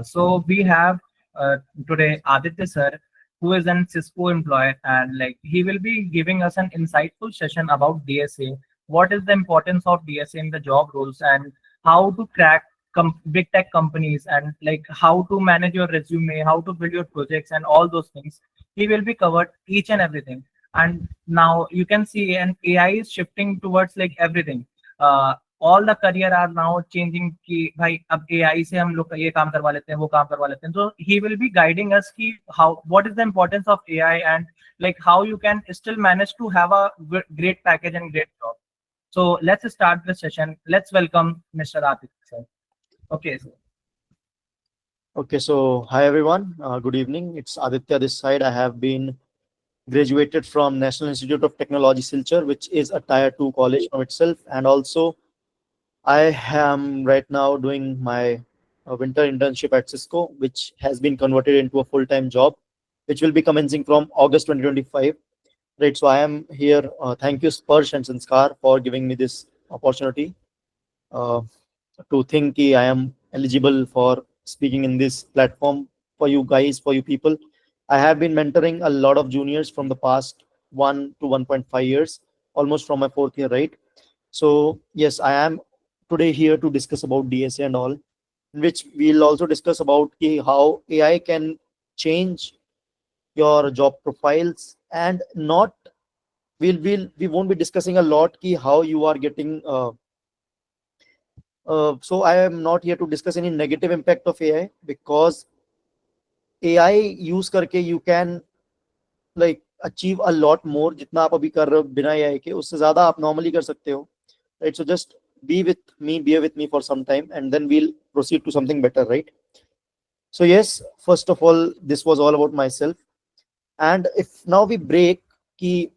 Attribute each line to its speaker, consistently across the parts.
Speaker 1: So we have today Aditya sir, who is an Cisco employee, and like he will be giving us an insightful session about DSA. What is the importance of DSA in the job roles, and how to crack big tech companies, and like how to manage your resume, how to build your projects, and all those things. He will be covered each and everything. And now you can see an AI is shifting towards like everything. All the career are now changing कि भाई अब AI से हम लोग ये काम करवा लेते हैं वो काम करवा लेते हैं, तो he will be guiding us कि how what is the importance of AI and like how you can still manage to have a great package and great job. So let's start the session. Let's welcome Mr. Aditya sir. Okay sir.
Speaker 2: Okay, so hi everyone. Good evening. It's Aditya this side. I have been graduated from National Institute of Technology Silchar, which is a tier 2 college from itself, and also I am right now doing my winter internship at Cisco, which has been converted into a full-time job, which will be commencing from August 2025. Right, so I am here. Thank you, Sparsh and Sanskar, for giving me this opportunity uh, to think कि I am eligible for speaking in this platform for you guys, for you people. I have been mentoring a lot of juniors from the past 1 to 1.5 years, almost from my fourth year, right? So yes, I am today here to discuss about DSA and all, in which we'll also discuss about how AI can change your job profiles, and not we won't be discussing a lot how you are getting so I am not here to discuss any negative impact of AI, because AI use करके you can like achieve a lot more. जितना आप अभी कर रहे हो बिना AI के, उससे ज़्यादा आप normally कर सकते हो, right? So just bear with me for some time, and then we'll proceed to something better, right? So yes, first of all, this was all about myself, and if now we break कि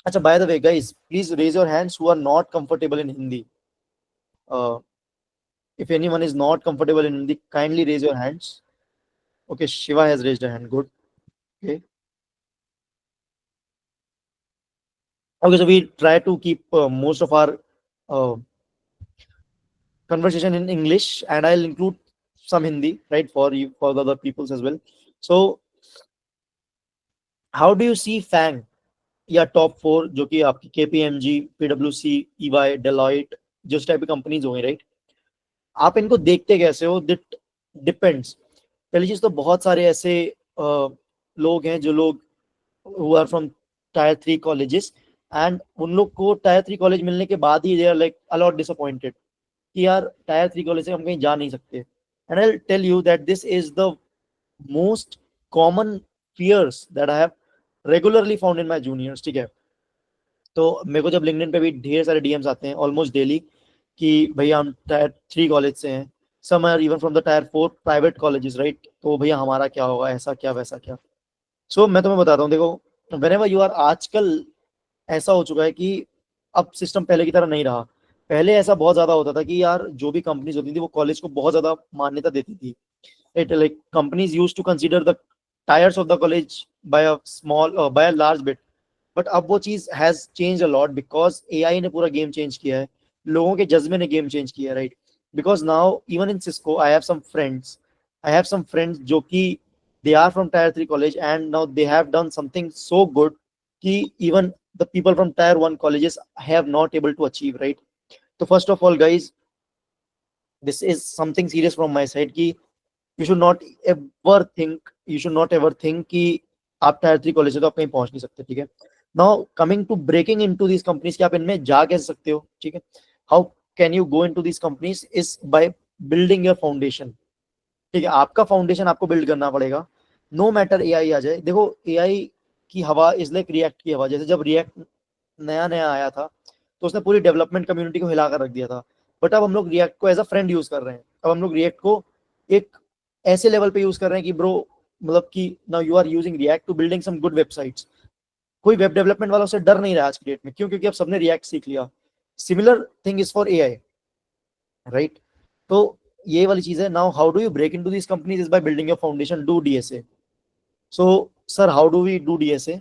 Speaker 2: अच्छा, by the way guys, please raise your hands who are not comfortable in Hindi. uh, if anyone is not comfortable in Hindi, kindly raise your hands. Okay, Shiva has raised a hand. Good. Okay. Okay, so we try to keep most of our uh, conversation in English, and I'll include some Hindi, right, for you, for the other peoples as well. So, how do you see FANG या top 4 जो कि आपकी KPMG, PwC, EY, Deloitte, जिस type की companies होंगी, right? आप इनको देखते कैसे हो? It depends. पहली चीज तो बहुत सारे ऐसे लोग हैं जो लोग who are from tier 3 colleges, and उन लोग को टायर 3 कॉलेज मिलने के बाद ही they are like a lot disappointed कि यार टायर 3 कॉलेज से हम कहीं जा नहीं सकते. And I will tell you that this is the most common fears that I have regularly found in my juniors. ठीक है, तो मेरे को जब लिंक्डइन पे भी ढेर सारे डीएम्स आते हैं ऑलमोस्ट डेली कि भैया हम टायर 3 कॉलेज से हैं, some are even from the tier 4 private colleges, right? तो भैया हमारा क्या होगा, ऐसा क्या वैसा क्या. सो मैं तुम्हें बताता हूँ, देखो, व्हेनेवर यू आर, आजकल ऐसा हो चुका है कि अब सिस्टम पहले की तरह नहीं रहा. पहले ऐसा बहुत ज्यादा होता था कि यार जो भी कंपनीज होती थी वो कॉलेज को बहुत ज्यादा मान्यता देती थी. It like companies use to consider the tiers of the college by a small by a large bit. But अब वो चीज has change a lot, because AI ने पूरा गेम चेंज किया है, लोगों के जज्बे ने गेम चेंज किया है, right? Because now even in Cisco I have some friends जो कि they are from tier 3 college, and now they have done something so good कि even the people from tier 1 colleges have not able to achieve, right? So first of all guys, this is something serious from my side कि you should not ever think कि आप tyre 3 college से तो आप कहीं पहुंच नहीं सकते. ठीक है, now coming to breaking into these companies कि आप इनमें जा कैसे सकते हो. ठीक है, how can you go into these companies is by building your foundation. ठीक है, आपका फाउंडेशन आपको बिल्ड करना पड़ेगा. नो मैटर एआई आ जाए. देखो, एआई की हवा इज लाइक रिएक्ट की हवा. जैसे जब रिएक्ट नया नया आया था तो उसने पूरी डेवलपमेंट कम्युनिटी को हिलाकर रख दिया था. बट अब हम लोग रिएक्ट को एज अ फ्रेंड यूज कर रहे हैं. अब हम लोग रिएक्ट को एक ऐसे लेवल पे यूज कर रहे हैं कि ब्रो, मतलब कि now you are using React to building some good websites. कोई वेब डेवलपमेंट वाला उससे डर नहीं रहा आज की डेट में. क्यों? क्योंकि अब सबने रिएक्ट सीख लिया. Similar thing is for AI, right? तो ये वाली चीज है. Now how do you break into this companies is by building your foundation, do DSA. So sir, how do we do DSA?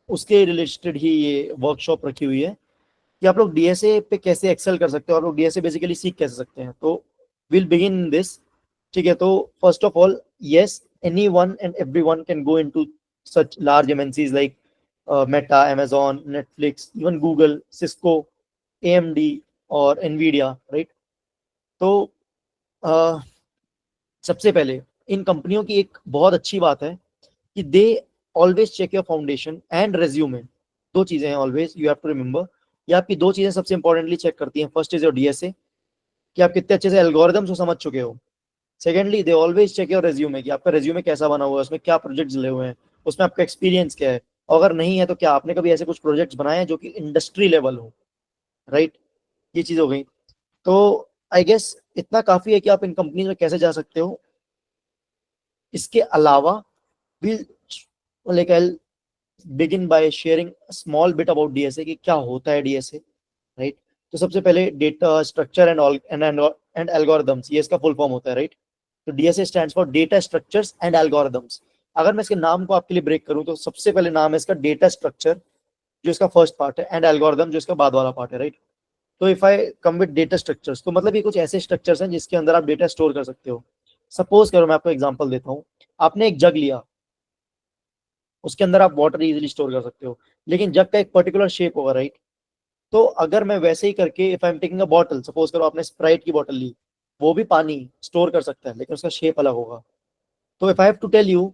Speaker 2: उसके रिलेटेड ही ये वर्कशॉप रखी हुई है कि आप लोग डीएसए पे कैसे एक्सेल कर सकते हो, और लोग डीएसए बेसिकली सीख कैसे सकते हैं. तो विल बिगिन दिस. ठीक है, तो first of all yes, anyone and everyone can go into such large MNCs like Meta, Amazon, Netflix, even Google, Cisco, AMD और Nvidia, right? तो uh, सबसे पहले इन कंपनियों की एक बहुत अच्छी बात है कि they always check your foundation and resume. दो चीजें हैं always, you have to remember. ये आपकी दो चीजें सबसे इंपॉर्टेंटली चेक करती हैं। फर्स्ट इज योर डीएसए, कि आप कितने अच्छे से एल्गोरिदम्स को समझ चुके हो। Secondly they always check your resume, कि आपका रेज्यूमे कैसा बना हुआ है, उसमें क्या प्रोजेक्ट्स ले हुए हैं, उसमें आपका एक्सपीरियंस क्या है, और अगर नहीं है तो क्या आपने कभी ऐसे कुछ प्रोजेक्ट्स बनाए हैं जो कि इंडस्ट्री लेवल हो, राइट? ये चीज हो गई। तो आई गेस इतना काफी है कि आप इन कंपनी में कैसे जा सकते हो। इसके अलावा भी like I begin by sharing small bit about DSA, कि क्या होता है डीएसए, राइट? तो सबसे पहले डेटा स्ट्रक्चर एंड एल्गोरिदम्स, ये इसका फुल फॉर्म होता है, राइट? तो DSA stands for data structures and algorithms. अगर मैं इसके नाम को आपके लिए ब्रेक करूं तो सबसे पहले नाम है इसका डेटा स्ट्रक्चर, जो इसका फर्स्ट पार्ट है, एंड एल्गोरिदम जो इसका बाद वाला पार्ट है, राइट? तो if I come with data structures, तो मतलब ये कुछ ऐसे स्ट्रक्चर्स हैं जिसके अंदर आप डेटा स्टोर कर सकते हो। सपोज करो, मैं आपको एग्जांपल देता हूँ, आपने एक जग लिया, उसके अंदर आप वाटर इजीली स्टोर कर सकते हो, लेकिन जग का एक पर्टिकुलर शेप होगा, राइट? तो अगर मैं वैसे ही करके, if I am taking a bottle, suppose करो आपने स्प्राइट की बॉटल ली, वो भी पानी स्टोर कर सकता है, लेकिन उसका शेप अलग होगा। तो if I have to tell you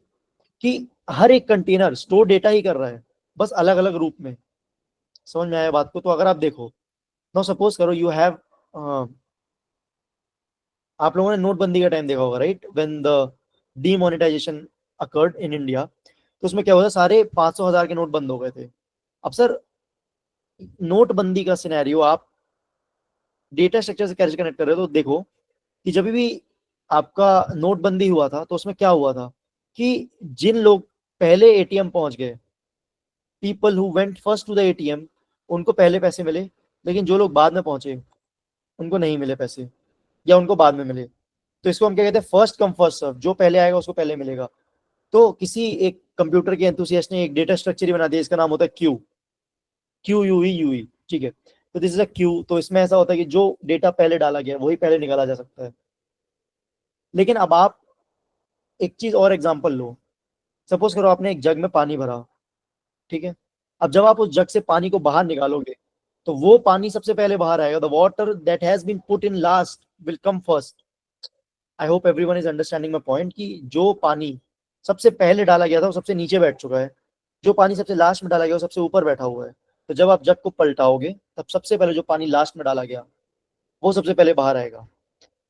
Speaker 2: कि हर एक कंटेनर स्टोर डेटा ही कर रहा है, बस अलग अलग रूप में। समझ में आया बात को? तो अगर आप देखो, नो सपोज करो यू हैव, आप लोगों ने नोटबंदी का टाइम देखा होगा, right? When the demonetization occurred in India, तो उसमें क्या हुआ, सारे 500,000 के नोट बंद हो गए थे। अब सर, नोटबंदी का सिनेरियो आप डेटा स्ट्रक्चर से कैसे कनेक्ट कर रहे हो? तो देखो कि जब भी आपका नोटबंदी हुआ था तो उसमें क्या हुआ था कि जिन लोग पहले एटीएम पहुंच गए, people who went first to the ATM, उनको पहले पैसे मिले, लेकिन जो लोग बाद में पहुंचे उनको नहीं मिले पैसे, या उनको बाद में मिले। तो इसको हम क्या कहते हैं, फर्स्ट कम फर्स्ट सर्व, जो पहले आएगा उसको पहले मिलेगा। तो किसी एक कंप्यूटर के एंथुसियास्ट ने एक डेटा स्ट्रक्चर ही बना दिया, इसका नाम होता है क्यू, क्यू ठीक है? तो दिस इज अ क्यू। तो इसमें ऐसा होता है कि जो डेटा पहले डाला गया वही पहले निकाला जा सकता है। लेकिन अब आप एक चीज और एग्जांपल लो, सपोज करो आपने एक जग में पानी भरा, ठीक है? अब जब आप उस जग से पानी को बाहर निकालोगे, तो वो पानी सबसे पहले बाहर आएगा। The water that has been put in last will come first. I hope everyone is understanding my point, कि जो पानी सबसे पहले डाला गया था वो सबसे नीचे बैठ चुका है, जो पानी सबसे लास्ट में डाला गया वो सबसे ऊपर बैठा हुआ है। तो जब आप जग को पलटाओगे, तब सबसे पहले जो पानी लास्ट में डाला गया वो सबसे पहले बाहर आएगा।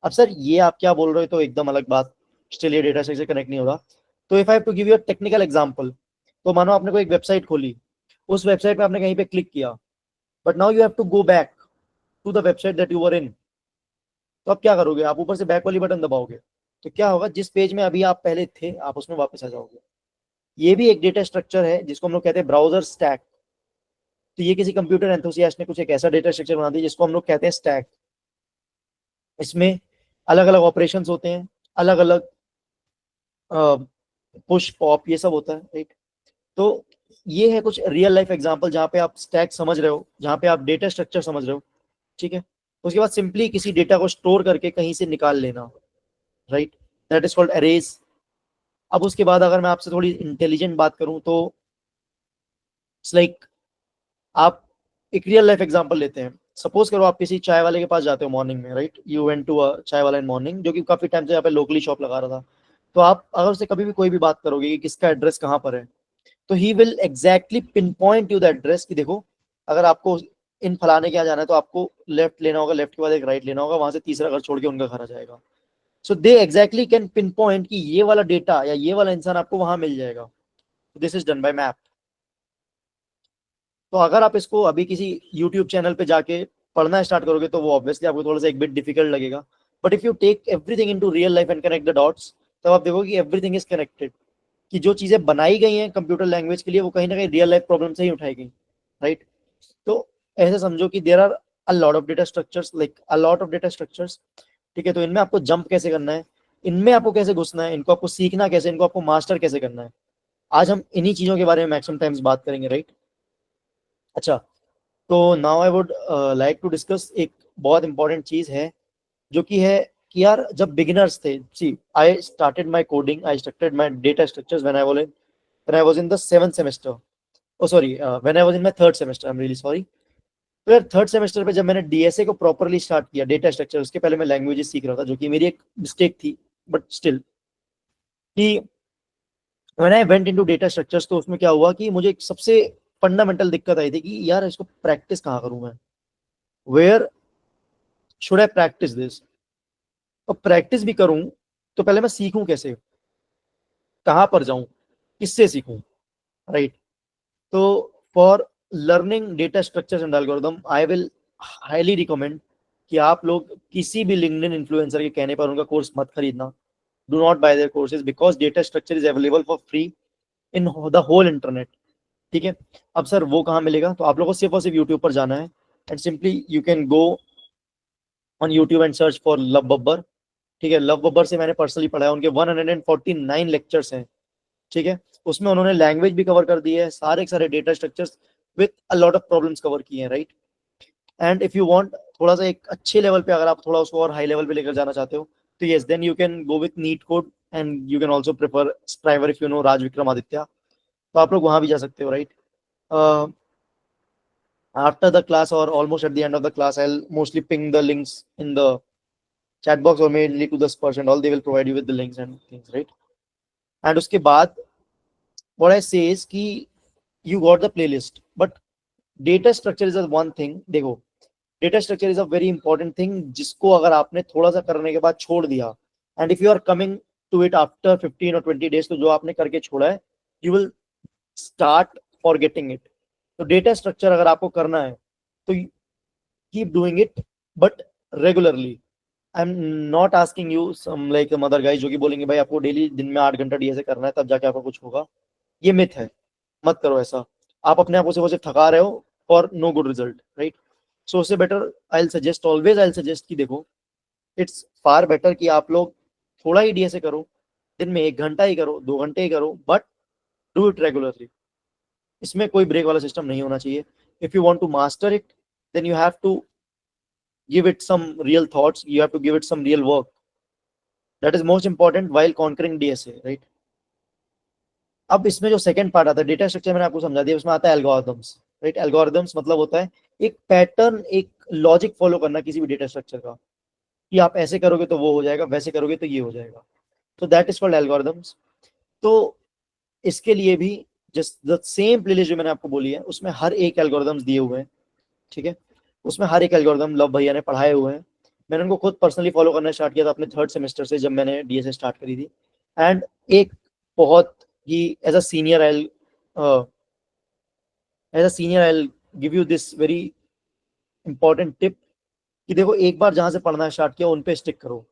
Speaker 2: अब सर ये आप क्या बोल रहे हो, तो एकदम अलग बात, स्टिल ये डेटा से कनेक्ट नहीं हो रहा। तो if I have to give you a technical example, तो मानो आपने कोई एक वेबसाइट खोली, उस वेबसाइट पे आपने कहीं पे क्लिक किया, but now you have to go back to the website that you were in. तो आप क्या करोगे, आप ऊपर से बैक वाली बटन दबाओगे, तो क्या होगा, जिस पेज में अभी आप पहले थे आप उसमें वापस आ जाओगे। ये भी एक डेटा स्ट्रक्चर है जिसको हम लोग कहते हैं ब्राउजर स्टैक। तो ये किसी कंप्यूटर एंथुसियास्ट ने कुछ एक ऐसा डेटा स्ट्रक्चर बना दिया जिसको हम लोग कहते हैं स्टैक। इसमें अलग अलग ऑपरेशन होते हैं, अलग अलग पुश पॉप ये सब होता है, राइट? तो ये है कुछ रियल लाइफ एग्जांपल जहां पे आप स्टैक समझ रहे हो, जहां पे आप डेटा स्ट्रक्चर समझ रहे हो, ठीक है? उसके बाद सिंपली किसी डेटा को स्टोर करके कहीं से निकाल लेना, right? That is called arrays. अब उसके बाद अगर मैं आपसे थोड़ी इंटेलिजेंट बात करूं तो इट्स लाइक, आप एक रियल लाइफ एग्जांपल लेते हैं। सपोज करो आप किसी चाय वाले के पास जाते हो मॉर्निंग में, right? You went to a chai wala in morning, जो कि काफी टाइम से यहाँ पे लोकली शॉप लगा रहा था। तो आप अगर उससे कभी भी कोई भी बात करोगे कि किसका एड्रेस कहाँ पर है, तो he will exactly pin point you the address, कि देखो अगर आपको इन फलाने के यहाँ जाना है तो आपको लेफ्ट लेना होगा, लेफ्ट के बाद एक राइट लेना होगा, वहां से तीसरा घर छोड़ के उनका घर आ जाएगा। So they exactly can pinpoint कि ये वाला डेटा या ये वाला इंसान आपको वहां मिल जाएगा। This is done by map. तो अगर आप इसको अभी किसी यूट्यूब चैनल पे जाके पढ़ना स्टार्ट करोगे तो वो ऑब्वियसली आपको थोड़ा सा एक बिट डिफिकल्ट लगेगा। But if you take everything into real life and connect the dots, तब आप देखोगे कि एवरीथिंग इज कनेक्टेड, कि जो चीजें बनाई गई हैं कंप्यूटर लैंग्वेज के लिए वो कहीं ना कहीं रियल लाइफ प्रॉब्लम से ही उठाई गई, राइट? तो ऐसे समझो कि there are a lot of data structures, like a lot of data structures, ठीक है? तो इनमें आपको जंप कैसे करना है, इनमें आपको कैसे घुसना है, इनको आपको सीखना कैसे, इनको आपको मास्टर कैसे करना है, आज हम इन्हीं चीजों के बारे में मैक्सिमम टाइम्स बात करेंगे, राइट? अच्छा, तो now I would like to discuss एक बहुत इंपॉर्टेंट चीज है, जो कि है कि यार जब बिगिनर्स थे, see I started my coding, I started my data structures when I was in the 7th semester, oh sorry when I was in my 3rd semester, I am really sorry. तो यार 3rd semester पे जब मैंने DSA को properly start किया, data structure, उसके पहले मैं लैंग्वेजेस सीख रहा था, जो कि मेरी एक मिस्टेक थी, बट स्टिल, कि when I went into data structures, तो उसमें क्या हुआ कि मुझे एक सबसे फंडामेंटल दिक्कत आई थी कि यार इसको प्रैक्टिस कहाँ करूं मैं, where should I practice this. और प्रैक्टिस भी करूं तो पहले मैं सीखूं कैसे, कहाँ पर जाऊं, किससे सीखूं, राइट। तो for learning data structures and algorithm, I will highly recommend कि आप लोग किसी भी लिंक्डइन इन्फ्लुएंसर के कहने पर उनका कोर्स मत खरीदना। Do not buy their courses because data structure is available for free in the whole internet, ठीक है। अब सर वो कहाँ मिलेगा, तो आप लोगों को सिर्फ और सिर्फ यूट्यूब पर जाना है, and simply you can go on YouTube and search for love Babbar, ठीक है। लव बब्बर से मैंने पर्सनली पढ़ा है, उनके 149 लेक्चर्स हैं, ठीक है। उसमें उन्होंने लैंग्वेज भी कवर कर दी है, सारे के सारे data structures with a lot of problems cover किए हैं, right. And if you want थोड़ा सा एक अच्छे लेवल पे, अगर आप थोड़ा उसको और हाई लेवल पे लेकर जाना चाहते हो, तो yes, then you can go with NeetCode, and you can also prefer Striver if you know Raj Vikramaditya, तो आप लोग वहां भी जा सकते हो, right. After the class or almost at the end of the class, I'll mostly ping the links in the chat box or mainly to the Spurs and all. They will provide you with the links and things, right? And उसके बाद what I say is कि you got the playlist, but data structure is a one thing. देखो, data structure is a very important thing जिसको अगर आपने थोड़ा सा करने के बाद छोड़ दिया, and if you are coming to it after 15 or 20 days, तो जो आपने करके छोड़ा है, you will start forgetting it. तो डेटा स्ट्रक्चर अगर आपको करना है तो keep doing it, but regularly. I'm not asking you some like some other guys जो कि बोलेंगे भाई आपको डेली दिन में 8 घंटा डीएसए करना है तब जाके आपको कुछ होगा, ये मिथ है, मत करो ऐसा। आप अपने आप को सिर्फ थका रहे हो for no good result, right. So उससे बेटर आई विल सजेस्ट कि देखो, इट्स फार बेटर कि आप लोग थोड़ा ही डीएसए करो, दिन में 1 घंटा ही करो, 2 घंटे ही करो, बट डू इट रेगुलरली। इसमें कोई ब्रेक वाला सिस्टम नहीं होना चाहिए। If you want to master it, then you have to give it some real thoughts, you have to give it some real work, that is most important while conquering DSA, right। अब इसमें जो second part आता है data structure, मैंने आपको समझा दिया, उसमें आता है एल्गोरिथम्स, राइट। एल्गोरिथम्स मतलब होता है एक पैटर्न, एक लॉजिक फॉलो करना किसी भी डेटा स्ट्रक्चर का, कि आप ऐसे करोगे तो वो हो जाएगा, वैसे करोगे तो ये हो जाएगा, तो दैट इज कॉल्ड एल्गोरिथम्स। तो इसके लिए भी जस्ट द सेम प्लेलिस्ट जो मैंने आपको बोली है, उसमें हर एक एल्गोरिथम्स दिए हुए हैं, ठीक है। उसमें हर एक एल्गोरिथम लव भैया ने पढ़ाए हुए हैं, मैंने उनको खुद पर्सनली फॉलो करना स्टार्ट किया था अपने 3rd सेमेस्टर से, जब मैंने डीएसए स्टार्ट करी थी। एंड एक बहुत ही as a senior I give you this very important tip, कि देखो एक बार जहां से पढ़ना स्टार्ट किया उन पे स्टिक करो।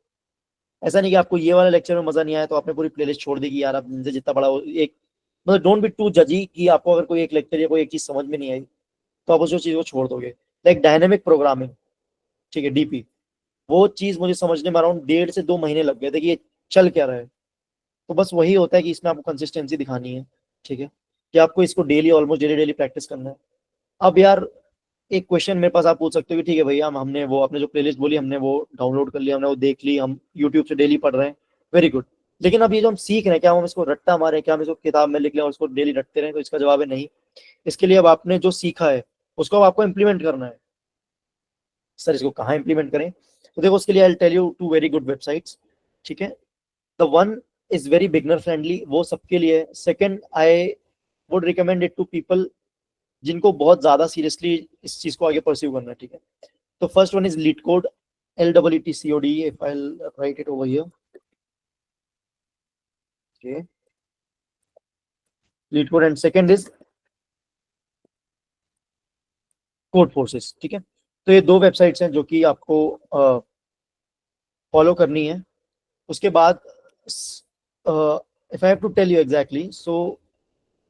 Speaker 2: ऐसा नहीं कि आपको ये वाला लेक्चर में मजा नहीं आया तो आपने पूरी प्लेलिस्ट छोड़ दी कि यार आप इनसे जितना पढ़ा एक, मतलब डोंट बी टू जजी कि आपको अगर कोई एक लेक्चर या कोई एक चीज समझ में नहीं आई तो आप उस चीज को छोड़ दोगे। लाइक डायनेमिक प्रोग्रामिंग, ठीक है, डीपी, वो चीज मुझे समझने में अराउंड 1.5 से 2 महीने लग गए थे कि ये चल क्या रहा है। तो बस वही होता है कि इसमें आपको कंसिस्टेंसी दिखानी है, ठीक है, कि आपको इसको daily, almost daily daily practice करना है। अब यार एक क्वेश्चन मेरे पास आप पूछ सकते हो कि ठीक है भैया, हमने वो आपने जो प्लेलिस्ट बोली हमने वो डाउनलोड कर लिया, हमने वो देख ली, हम यूट्यूब से डेली पढ़ रहे हैं, वेरी गुड, लेकिन अब ये जो हम सीख रहे हैं, क्या हम इसको रट्टा मारे, क्या हम इसको किताब में लिख लें और उसको डेली रटते रहें, तो इसका जवाब है नहीं। इसके लिए अब आपने जो सीखा है उसको अब आपको इम्प्लीमेंट करना है। सर इसको कहाँ इंप्लीमेंट करें, तो देखो उसके लिए I tell you 2 very good websites, ठीक है। The one is very beginner friendly, वो सबके लिए। Second, I would recommend it to people जिनको बहुत ज्यादा सीरियसली इस चीज को आगे परस्यू करना है, ठीक है। तो first one is leet code, LEETCODE, if I'll write it over here, okay, lead code, and second is code forces, ठीक है। तो ये दो वेबसाइट्स हैं जो कि आपको फॉलो करनी है। उसके बाद if I have to tell you exactly, so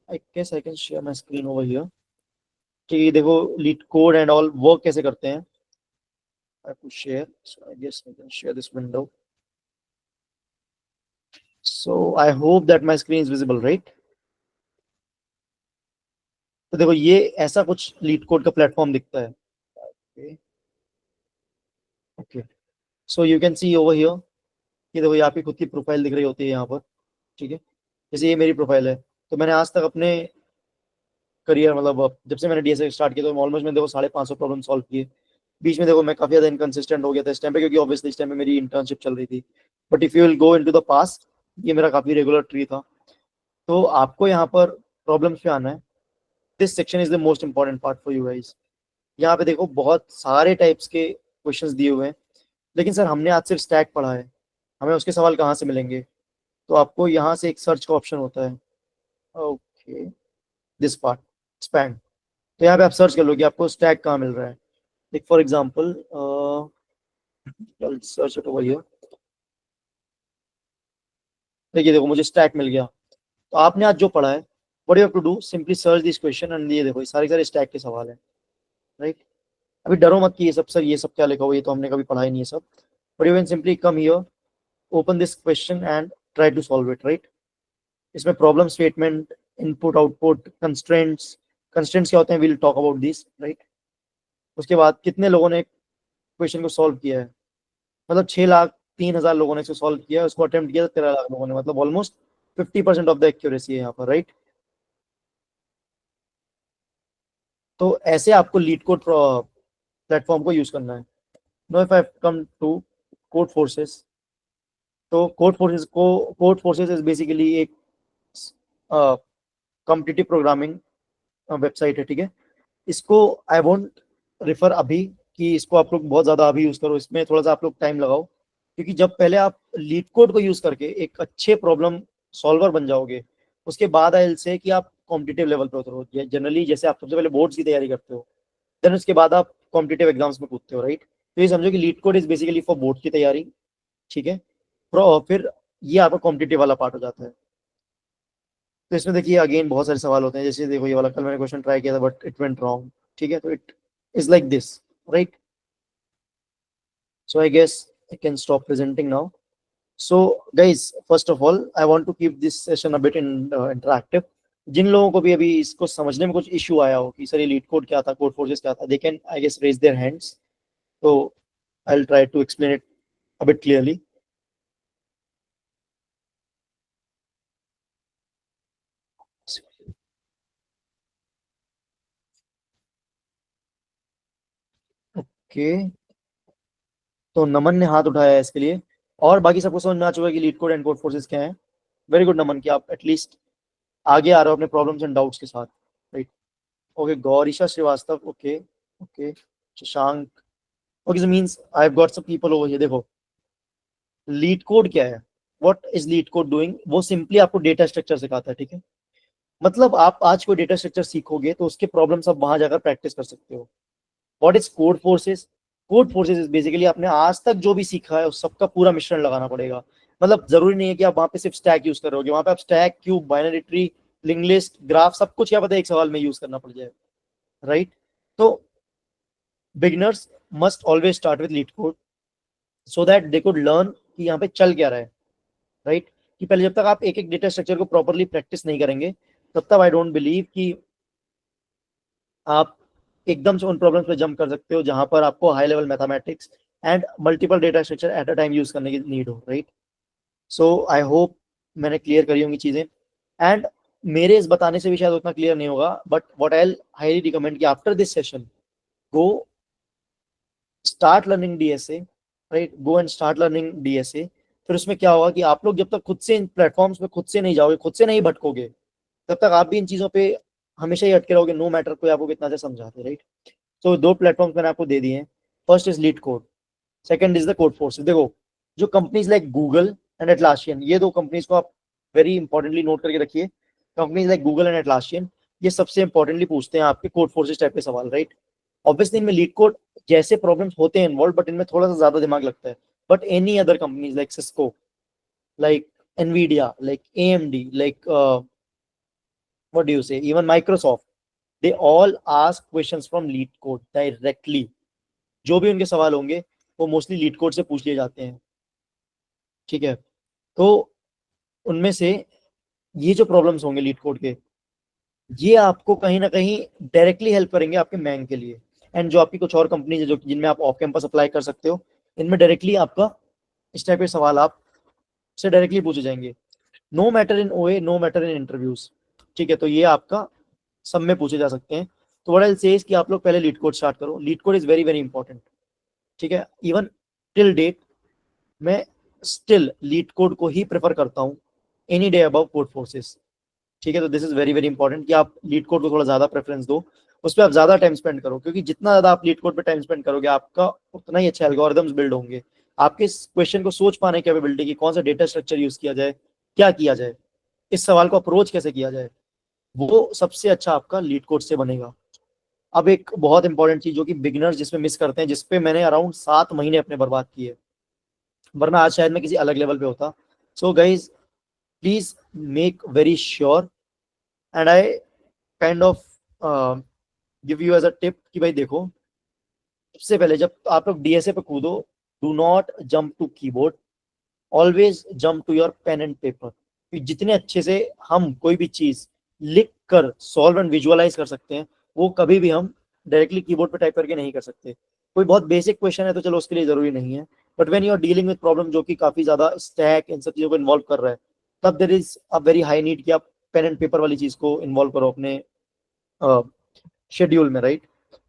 Speaker 2: I guess I can share my screen over here, कि देखो LeetCode and all work कैसे करते हैं। I have to share, so I guess I can share this window. So I hope that my screen is visible, right? तो देखो ये ऐसा कुछ लीड कोड का प्लेटफॉर्म दिखता है, okay okay. So you can C over here, ये देखो ये आपकी खुद की प्रोफाइल दिख रही होती है यहाँ पर, ठीक है। जैसे ये मेरी प्रोफाइल है, तो मैंने आज तक अपने करियर मतलब जब से मैंने डीएसए स्टार्ट किया तो ऑलमोस्ट मैंने देखो 550 प्रॉब्लम सॉल्व किए। बीच में देखो मैं काफी ज्यादा इनकंसिस्टेंट हो गया था इस टाइम पे, क्योंकि ऑब्वियसली इस टाइम पे मेरी इंटर्नशिप चल रही थी। But if you will go into the past, ये मेरा काफी रेगुलर ट्री था। तो आपको यहाँ पर प्रॉब्लम्स पे आना है। This section is the most important part for you guys. यहाँ पे देखो बहुत सारे टाइप्स के क्वेश्चंस दिए हुए हैं, लेकिन सर हमने आज सिर्फ स्टैक पढ़ा है, हमें उसके सवाल कहाँ से मिलेंगे? तो आपको यहाँ से एक सर्च का ऑप्शन होता है, ओके, दिस पार्ट, स्पैन। तो यहाँ पे आप सर्च कर लो कि आपको स्टैक कहाँ मिल रहा है। Like for example search it over here. देखिए देखो मुझे स्टैक मिल गया। तो आपने आज जो पढ़ा है, what you have to do, simply search this question and ये देखो ये सारे सारे स्टैक के सवाल है, राइट। अभी डरो मत कि ये सब सर ये सब क्या लिखा हुआ है, ये तो हमने कभी पढ़ा ही नहीं है सब। But you can simply come here, open this question and try to solve it, right. इसमें problem statement, input output, constraints, constraints क्या होते हैं, will talk about this, right. उसके बाद कितने लोगों ने क्वेश्चन को सॉल्व किया है, मतलब 6,03,000 लोगों ने इसको सॉल्व किया है, उसको अटेम्प्ट किया 13 लाख लोगों ने, मतलब ऑलमोस्ट 50% ऑफ द एक्यूरेसी है यहाँ पर, राइट। तो ऐसे आपको लीड कोड प्लेटफॉर्म को यूज करना है। No if I come to Codeforces, तो कोड फोर्सेस इज बेसिकली एक कॉम्पिटिटिव प्रोग्रामिंग वेबसाइट है, ठीक है। इसको आई वोंट रिफर अभी कि इसको आप लोग बहुत ज्यादा अभी यूज करो, इसमें थोड़ा सा आप लोग टाइम लगाओ, क्योंकि जब पहले आप लीड कोड को यूज करके एक अच्छे प्रॉब्लम सॉल्वर बन जाओगे, उसके बाद आई विल से कि आप कॉम्पिटिटिव लेवल पे उतरो। जनरली जैसे आप सबसे पहले बोर्ड्स की तैयारी करते हो, देन उसके बाद आप कॉम्पिटिटिव एग्जाम्स में कूदते हो, राइट। तो ये समझो कि leet code is basically for board की तैयारी, ठीक है। फिर ये आपका कॉम्पिटिटिव वाला पार्ट हो जाता है। तो इसमें देखिए अगेन बहुत सारे सवाल होते हैं, जैसे देखो ये वाला कल मैंने क्वेश्चन ट्राई किया था बट इट वेंट रॉन्ग, ठीक है। तो it is like this, right. So I guess I can stop presenting now. So guys, first of all, I want to keep this session a bit interactive. जिन लोगों को भी अभी इसको समझने में कुछ इश्यू आया हो कि सर ये लीड कोड क्या था, कोड फोर्सेस क्या था, they can I guess raise their hands. So I'll try to explain it a bit clearly. Okay. तो नमन ने हाथ उठाया है इसके लिए, और बाकी सबको समझ में आ चुका है कि leet code and code forces क्या है। वेरी गुड नमन, कि आप एटलीस्ट आगे आ रहे हो अपने प्रॉब्लम्स एंड डाउट्स के साथ, right. Okay Gaurisha Srivastava, okay okay, Shashank, okay, so means I have got some people over here. देखो लीड कोड क्या है, what is LeetCode doing, वो सिंपली आपको डेटा स्ट्रक्चर सिखाता है, ठीक है। मतलब आप आज कोई डेटा स्ट्रक्चर सीखोगे तो उसके प्रॉब्लम्स आप वहां जाकर प्रैक्टिस कर सकते हो। What is code forces, code forces is basically आपने आज तक जो भी सीखा है उस सबका पूरा मिश्रण लगाना पड़ेगा। मतलब जरूरी नहीं है कि आप वहां पे सिर्फ स्टैक यूज कर रहे हो, वहां पे आप stack, cube, binary tree, link list, graph, सब कुछ क्या पता है एक सवाल में यूज करना पड़ जाए, राइट। तो beginners must always start with leet code so that they could learn कि यहाँ पे चल क्या रहा है, राइट। कि पहले जब तक आप एक एक डेटा स्ट्रक्चर को प्रॉपरली प्रैक्टिस नहीं करेंगे, तब तक आई डोंट बिलीव कि आप एकदम से उन प्रॉब्लम्स पे जंप कर सकते हो जहां पर आपको high level mathematics and multiple data structure at a time use करने की नीड हो, राइट। सो आई होप मैंने क्लियर करी होंगी चीजें। एंड मेरे इस बताने से भी शायद उतना क्लियर नहीं होगा, but what I highly recommend कि after this session go start learning DSA, right, go and start learning DSA. फिर उसमें क्या होगा कि आप लोग जब तक खुद से इन प्लेटफॉर्म्स पे खुद से नहीं जाओगे, खुद से नहीं भटकोगे, तब तक आप भी इन चीजों पे हमेशा ही अटके रहोगे, नो मैटर कोई आपको कितना से समझाते, राइट। तो दो प्लेटफॉर्म्स मैंने आपको दे दिए हैं। First is leet code, second is the code forces. देखो जो companies like Google and Atlassian, ये दो कंपनीज को आप वेरी इंपॉर्टेंटली नोट करके रखिए। Companies like Google and Atlassian ये सबसे इंपॉर्टेंटली पूछते हैं आपके कोड फोर्सेस टाइप के सवाल, राइट। ऑब्वियसली इनमें लीड कोड जैसे प्रॉब्लम्स होते हैं इन्वॉल्व, बट इनमें थोड़ा सा ज्यादा दिमाग लगता है। But any other companies like Cisco, like Nvidia, like AMD, like what do you say, even Microsoft, they all ask questions from lead code directly. जो भी उनके सवाल होंगे वो मोस्टली लीड कोड से पूछ लिए जाते हैं, ठीक है। तो उनमें से ये जो प्रॉब्लम्स होंगे लीड कोड के, ये आपको कहीं ना कहीं डायरेक्टली हेल्प करेंगे आपके मैंग के लिए। एंड जो आपकी कुछ और कंपनीज है जो जिनमें आप ऑफ कैंपस अप्लाई कर सकते हो, इनमें डायरेक्टली आपका इस टाइप के सवाल आप से डायरेक्टली पूछे जाएंगे। नो मैटर इन ओए, नो मैटर इन इंटरव्यूज, ठीक है, तो ये आपका सब में पूछे जा सकते हैं। तो what I will say is कि आप लोग पहले लीड कोड स्टार्ट करो। Leet code is very very important, ठीक है। इवन टिल डेट मैं स्टिल लीड कोड को ही प्रेफर करता हूँ any day above code forces, ठीक है। तो this is very very important कि आप लीड कोड को थोड़ा ज्यादा प्रेफरेंस दो, उस पर आप ज्यादा टाइम स्पेंड करो, क्योंकि जितना ज्यादा आप लीड कोड पे टाइम स्पेंड करोगे आपका उतना ही अच्छा एल्गोरिदम्स बिल्ड होंगे। आपके इस क्वेश्चन को सोच पाने की कैपेबिलिटी की कौन सा डेटा स्ट्रक्चर यूज किया जाए, क्या किया जाए, इस सवाल को अप्रोच कैसे किया जाए, वो सबसे अच्छा आपका लीड कोड से बनेगा। अब एक बहुत इंपॉर्टेंट चीज जो कि बिगिनर्स जिसमें मिस करते हैं, जिसपे मैंने अराउंड 7 महीने अपने बर्बाद किए, वरना आज शायद मैं किसी अलग लेवल पे होता। So guys please make very sure, and I kind of give you as a tip कि भाई देखो, सबसे पहले जब आप लोग डीएसए पे कूदो, do not jump to keyboard, always jump to your pen and paper. जितने अच्छे से हम कोई भी चीज लिख कर सॉल्व एंड विजुअलाइज कर सकते हैं, वो कभी भी हम डायरेक्टली कीबोर्ड पे टाइप करके नहीं कर सकते। कोई बहुत बेसिक क्वेश्चन है तो चलो उसके लिए जरूरी नहीं है, but when you are dealing with problem जो कि काफी ज्यादा स्टैक इन सब चीजों को इन्वॉल्व कर रहा है, तब there is a very high need कि आप पेन एंड पेपर वाली चीज को इन्वॉल्व करो अपने शेड्यूल में, राइट।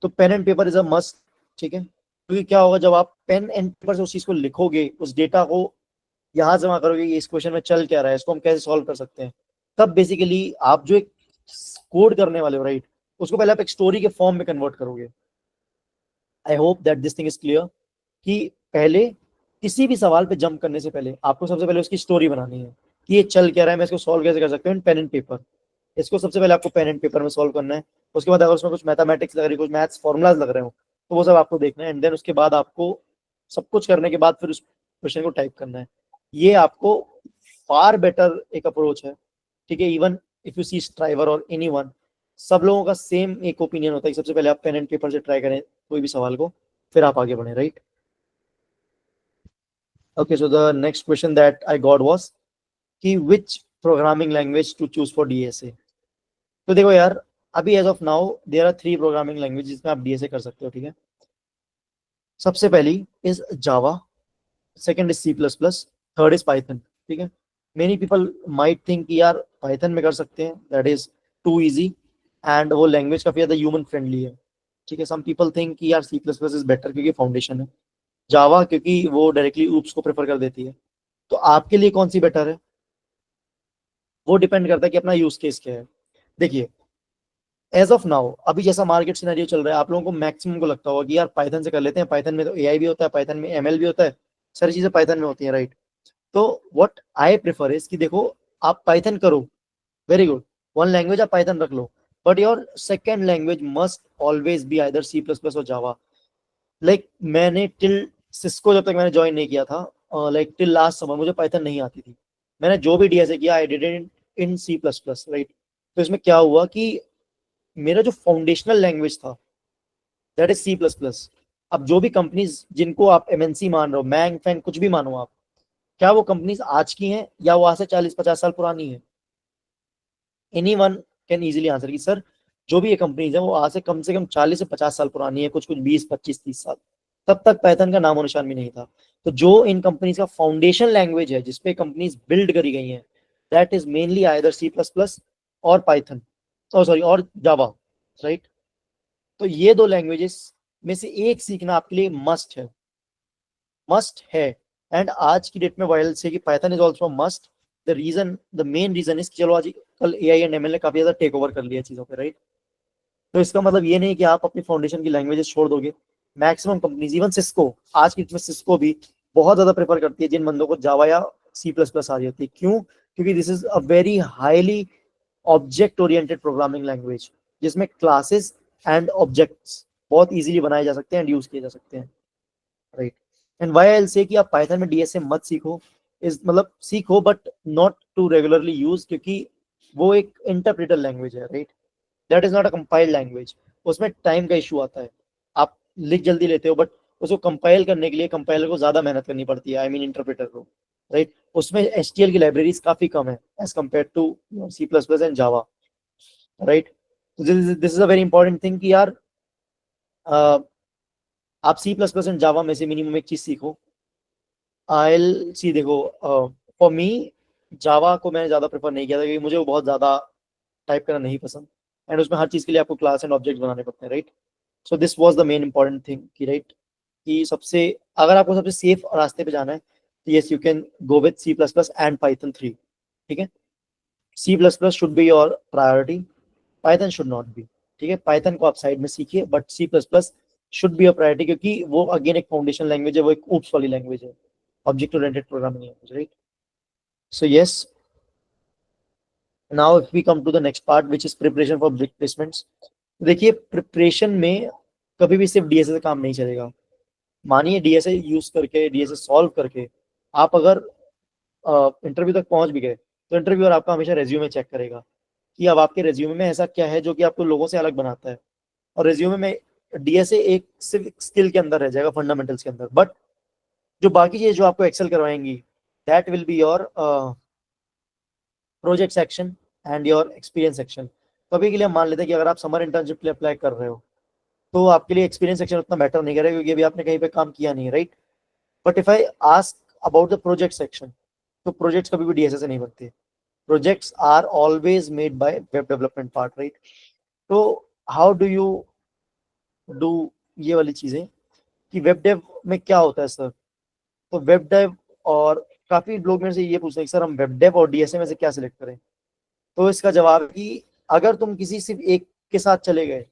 Speaker 2: तो pen and paper is a must, ठीक है, क्योंकि क्या होगा जब आप पेन एंड पेपर से उस चीज को लिखोगे, उस डेटा को यहाँ जमा करोगे कि इस क्वेश्चन में चल क्या रहा है, इसको हम कैसे सॉल्व कर सकते हैं, तब बेसिकली आप जो एक कोड करने वाले हो, राइट, उसको पहले आप एक स्टोरी के फॉर्म में कन्वर्ट करोगे। I hope that this thing is clear कि पहले किसी भी सवाल पे जंप करने से पहले आपको सबसे पहले उसकी स्टोरी बनानी है कि ये चल क्या रहा है, मैं इसको सॉल्व कैसे कर सकता हूँ पेन एंड पेपर। इसको सबसे पहले आपको पेन एंड पेपर में सॉल्व करना है। उसके बाद अगर उसमें कुछ मैथमेटिक्स लग रही है, कुछ मैथ्स फॉर्मुलाज लग रहे हो, तो वो सब आपको देखना है, एंड देन उसके बाद आपको सब कुछ करने के बाद फिर उस क्वेश्चन को टाइप करना है। ये आपको फार बेटर एक अप्रोच है, ठीक है। Even if you see Striver और एनीवन, सब लोगों का सेम एक ओपिनियन होता है कि सबसे पहले आप पेन एंड पेपर से ट्राई करें कोई भी सवाल को, फिर आप आगे बढ़े, right. Okay, so the next question that I got was कि which programming language to choose for DSA. तो देखो यार, अभी as of now there are 3 programming language जिसमें आप डीएसए कर सकते हो, ठीक है। सबसे पहली is Java, second is C plus plus, third is Python, ठीक है। मेनी पीपल माइट थिंक कि यार पाइथन में कर सकते हैं, दैट इज टू इजी, एंड वो लैंग्वेज काफी ज्यादा ह्यूमन फ्रेंडली है, ठीक है। सम पीपल थिंक कि यार C plus plus is better क्योंकि फाउंडेशन है, जावा क्योंकि वो डायरेक्टली ऊप्स को प्रेफर कर देती है। तो आपके लिए कौन सी बेटर है, वो डिपेंड करता है कि अपना यूज केस क्या है। देखिए, एज ऑफ नाउ अभी जैसा मार्केट सिनेरियो चल रहा है, आप लोगों को मैक्सिमम को लगता होगा कि यार पाइथन से कर लेते हैं, पाइथन में तो एआई भी होता है, पाइथन में एमएल भी होता है, सारी चीजें पाइथन में होती हैं, राइट। तो व्हाट आई प्रेफर इज कि देखो, आप पाइथन करो, वेरी गुड, वन लैंग्वेज आप पाइथन रख लो, but your second language must always be either C plus plus और जावा। लाइक मैंने टिल सिस्को जब तक मैंने ज्वाइन नहीं किया था, लाइक टिल लास्ट समर मुझे पाइथन नहीं आती थी। मैंने जो भी डीएसए किया I did it in C plus plus, right. तो इसमें क्या हुआ कि मेरा जो फाउंडेशनल लैंग्वेज था that is C plus plus. अब जो भी कंपनीज जिनको आप एमएनसी मान रहे हो, मैंग फैंग कुछ भी मानो आप, क्या वो कंपनीज आज की हैं या वो आज से 40-50 साल पुरानी है? Any one can easily answer कि सर जो भी ये कंपनीज है वो आज से कम 40 से 50 साल पुरानी है, कुछ कुछ 20-25-30 साल। तब तक पाइथन का नामो निशान भी नहीं था। तो जो इन कंपनीज का फाउंडेशन लैंग्वेज है जिसपे कंपनीज बिल्ड करी गई हैं, that is mainly either C plus plus और पाइथन, सॉरी और जावा, राइट। तो ये दो लैंग्वेजेस में से एक सीखना आपके लिए मस्ट है। एंड आज की डेट में वाइल से कि Python is also must. The main reason is कि चलो आज कल एआई एंड एमएल ने काफी ज्यादा टेक ओवर कर लिया चीजों पे, राइट। तो इसका मतलब ये नहीं कि आप अपनी फाउंडेशन की लैंग्वेजेस छोड़ दोगे। मैक्सिमम कंपनीज, इवन सिस्को, आज की डेट में सिस्को भी बहुत ज्यादा प्रेफर करती है जिन बंदों को जावा या सी प्लस प्लस आ जाती है। क्यों? क्योंकि this is a very highly object oriented programming language, जिसमें क्लासेस एंड ऑब्जेक्ट्स बहुत इजीली बनाए जा सकते हैं एंड यूज किए जा सकते हैं, राइट। एंड वाई आई से कि आप पाइथन में डीएसए मत सीखो, इस मतलब सीखो but not to regularly use, क्योंकि वो एक इंटरप्रेटर लैंग्वेज है, right. That is not a compiled language. उसमें टाइम का इशू आता है, आप लिख जल्दी लेते हो बट उसको कंपाइल करने के लिए कंपाइलर को ज्यादा मेहनत करनी पड़ती है, आई मीन इंटरप्रेटर को, राइट। उसमें एचटीएल की लाइब्रेरीज काफी कम है as compared to C plus plus and Java, right. This is a very important thing कि यार आप C plus plus and Java में से मिनिमम एक चीज सीखो। आई सी देखो, फॉर मी जावा को मैंने ज्यादा प्रेफर नहीं किया था क्योंकि मुझे वो बहुत ज्यादा टाइप करना नहीं पसंद, एंड उसमें हर चीज के लिए आपको क्लास एंड ऑब्जेक्ट बनाने पड़ते हैं, right. So this was the main important thing कि राइट, कि सबसे, अगर आपको सबसे सेफ रास्ते पे जाना है तो yes you can go with C plus plus and Python 3, ठीक है। C plus plus should be your priority, Python should not be, ठीक है। पाइथन को आप साइड में सीखिए, but C plus plus should be your priority, क्योंकि वो अगेन एक फाउंडेशन लैंग्वेज है, वो एक ऊप्स वाली लैंग्वेज है, object oriented programming language, right. So yes, now if we come to the next part which is preparation for big placements. देखिए preparation में कभी भी सिर्फ डीएसए से काम नहीं चलेगा। मानिए डीएसए यूज करके, डीएसए सॉल्व करके आप अगर इंटरव्यू तक पहुंच भी गए, तो इंटरव्यूअर आपका हमेशा रेज्यूमे चेक करेगा कि अब आपके रेज्यूमे में ऐसा क्या है जो कि आपको लोगों से अलग बनाता है। और रेज्यूमे में डीएसए एक सिर्फ स्किल के अंदर रह जाएगा, फंडामेंटल्स के अंदर, बट जो बाकी चीजें जो आपको एक्सेल करवाएंगी, that will be your project section and your experience section. तो अभी के लिए हम मान लेते हैं कि अगर आप समर इंटर्नशिप के लिए अप्लाई कर रहे हो, तो आपके लिए एक्सपीरियंस सेक्शन उतना मैटर नहीं करेगा क्योंकि अभी आपने कहीं पे काम किया नहीं है, right. But if I ask about the project section, तो प्रोजेक्ट्स कभी भी डीएसए से नहीं बनते। Projects are always made by web development part, right. तो हाउ डू यू डू ये वाली चीजें, कि वेब डेव में क्या होता है सर। तो वेब डेव, और काफी लोग मेरे से ये पूछते हैं कि सर हम वेब डेव और डीएसए में से क्या सिलेक्ट करें। तो इसका जवाब है कि अगर तुम किसी सिर्फ एक के साथ चले गए,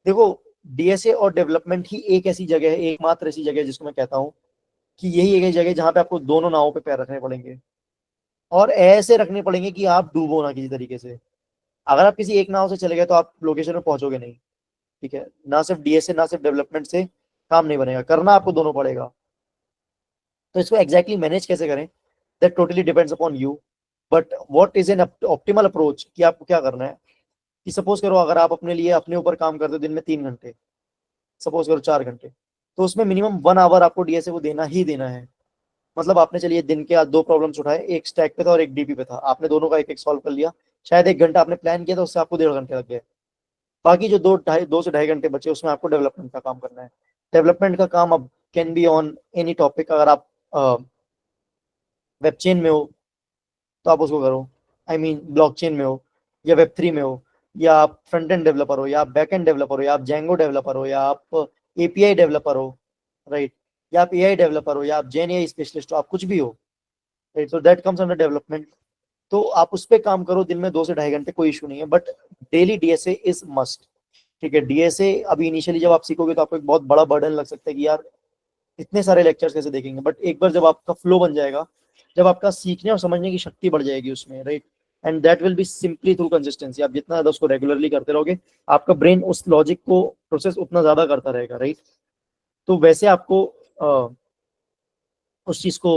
Speaker 2: देखो डीएसए और डेवलपमेंट ही एक ऐसी जगह है, एकमात्र ऐसी जगह है जिसको मैं कहता हूँ कि यही एक ऐसी जगह है जहाँ पे आपको दोनों नावों पे पैर रखने पड़ेंगे, और ऐसे रखने पड़ेंगे कि आप डूबो ना किसी तरीके से। अगर आप किसी एक नाव से चले गए तो आप लोकेशन में पहुंचोगे नहीं, ठीक है। ना सिर्फ डीएसए ना सिर्फ डेवलपमेंट से काम नहीं बनेगा, करना आपको दोनों पड़ेगा। तो इसको एग्जैक्टली मैनेज कैसे करें, that totally depends upon you. But what is an optimal approach, कि आपको क्या करना है। कि सपोज करो अगर आप अपने लिए अपने ऊपर काम करते हो दिन में 3 घंटे, सपोज करो 4 घंटे, तो उसमें मिनिमम 1 आवर आपको डीएसए को देना ही देना है। मतलब आपने चलिए दिन के आज 2 प्रॉब्लम्स उठाए, एक स्टैक पे था और एक डीपी पे था, आपने दोनों का एक एक सॉल्व कर लिया। शायद 1 घंटा आपने प्लान किया था, उससे आपको 1.5 घंटे लग गए। बाकी जो 2 से ढाई घंटे बचे उसमें आपको डेवलपमेंट का काम करना है। डेवलपमेंट का काम अब can be on any topic. अगर आप वेब चेन में हो तो आप उसको करो, आई मीन ब्लॉकचेन में हो, या वेब 3 में हो, या आप फ्रंट एंड डेवलपर हो, या आप बैक एंड डेवलपर हो, या आप जेंगो डेवलपर हो, या आप एपीआई डेवलपर हो, राइट, या आप एआई डेवलपर हो, या आप जेन एआई स्पेशलिस्ट हो, आप कुछ भी हो, right. So that comes under development. तो आप उस पर काम करो दिन में 2 से ढाई घंटे, कोई इशू नहीं है, but daily DSA is must, ठीक है। डीएसए अभी इनिशियली जब आप सीखोगे तो आपको एक बहुत बड़ा बर्डन लग सकता है कि यार इतने सारे लेक्चर्स कैसे देखेंगे, बट एक बार जब आपका फ्लो बन जाएगा, जब आपका सीखने और समझने की शक्ति बढ़ जाएगी उसमें, right, and that will be simply through consistency. आप जितना ज्यादा उसको रेगुलरली करते रहोगे, आपका ब्रेन उस लॉजिक को प्रोसेस उतना ज्यादा करता रहेगा, राइट। तो वैसे आपको उस चीज को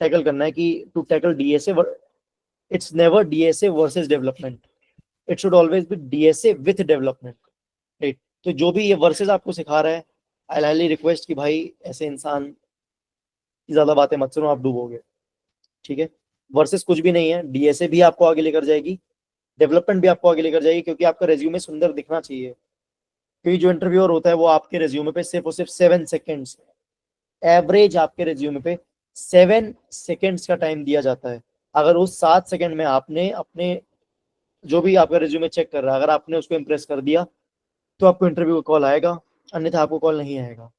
Speaker 2: टैकल करना है कि to tackle DSA, it's never DSA versus development, it should always be DSA with development, right. तो जो भी ये वर्सेस आपको सिखा रहा है, आई हाईली रिक्वेस्ट कि भाई ऐसे इंसान की ज्यादा बातें मत सुनो, आप डूबोगे, ठीक है। वर्सेस कुछ भी नहीं है, डीएसए भी आपको आगे लेकर जाएगी, डेवलपमेंट भी आपको आगे लेकर जाएगी, क्योंकि आपका रेज्यूमे सुंदर दिखना चाहिए। क्योंकि जो इंटरव्यूअर होता है वो आपके रेज्यूमे पे सिर्फ और सिर्फ 7 सेकेंड्स, एवरेज आपके रेज्यूमे पे 7 सेकेंड्स का टाइम दिया जाता है। अगर उस 7 सेकेंड में आपने अपने, जो भी आपका रेज्यूमे चेक कर रहा है, अगर आपने उसको इम्प्रेस कर दिया तो आपको इंटरव्यू का कॉल आएगा, अन्यथा आपको कॉल नहीं आएगा।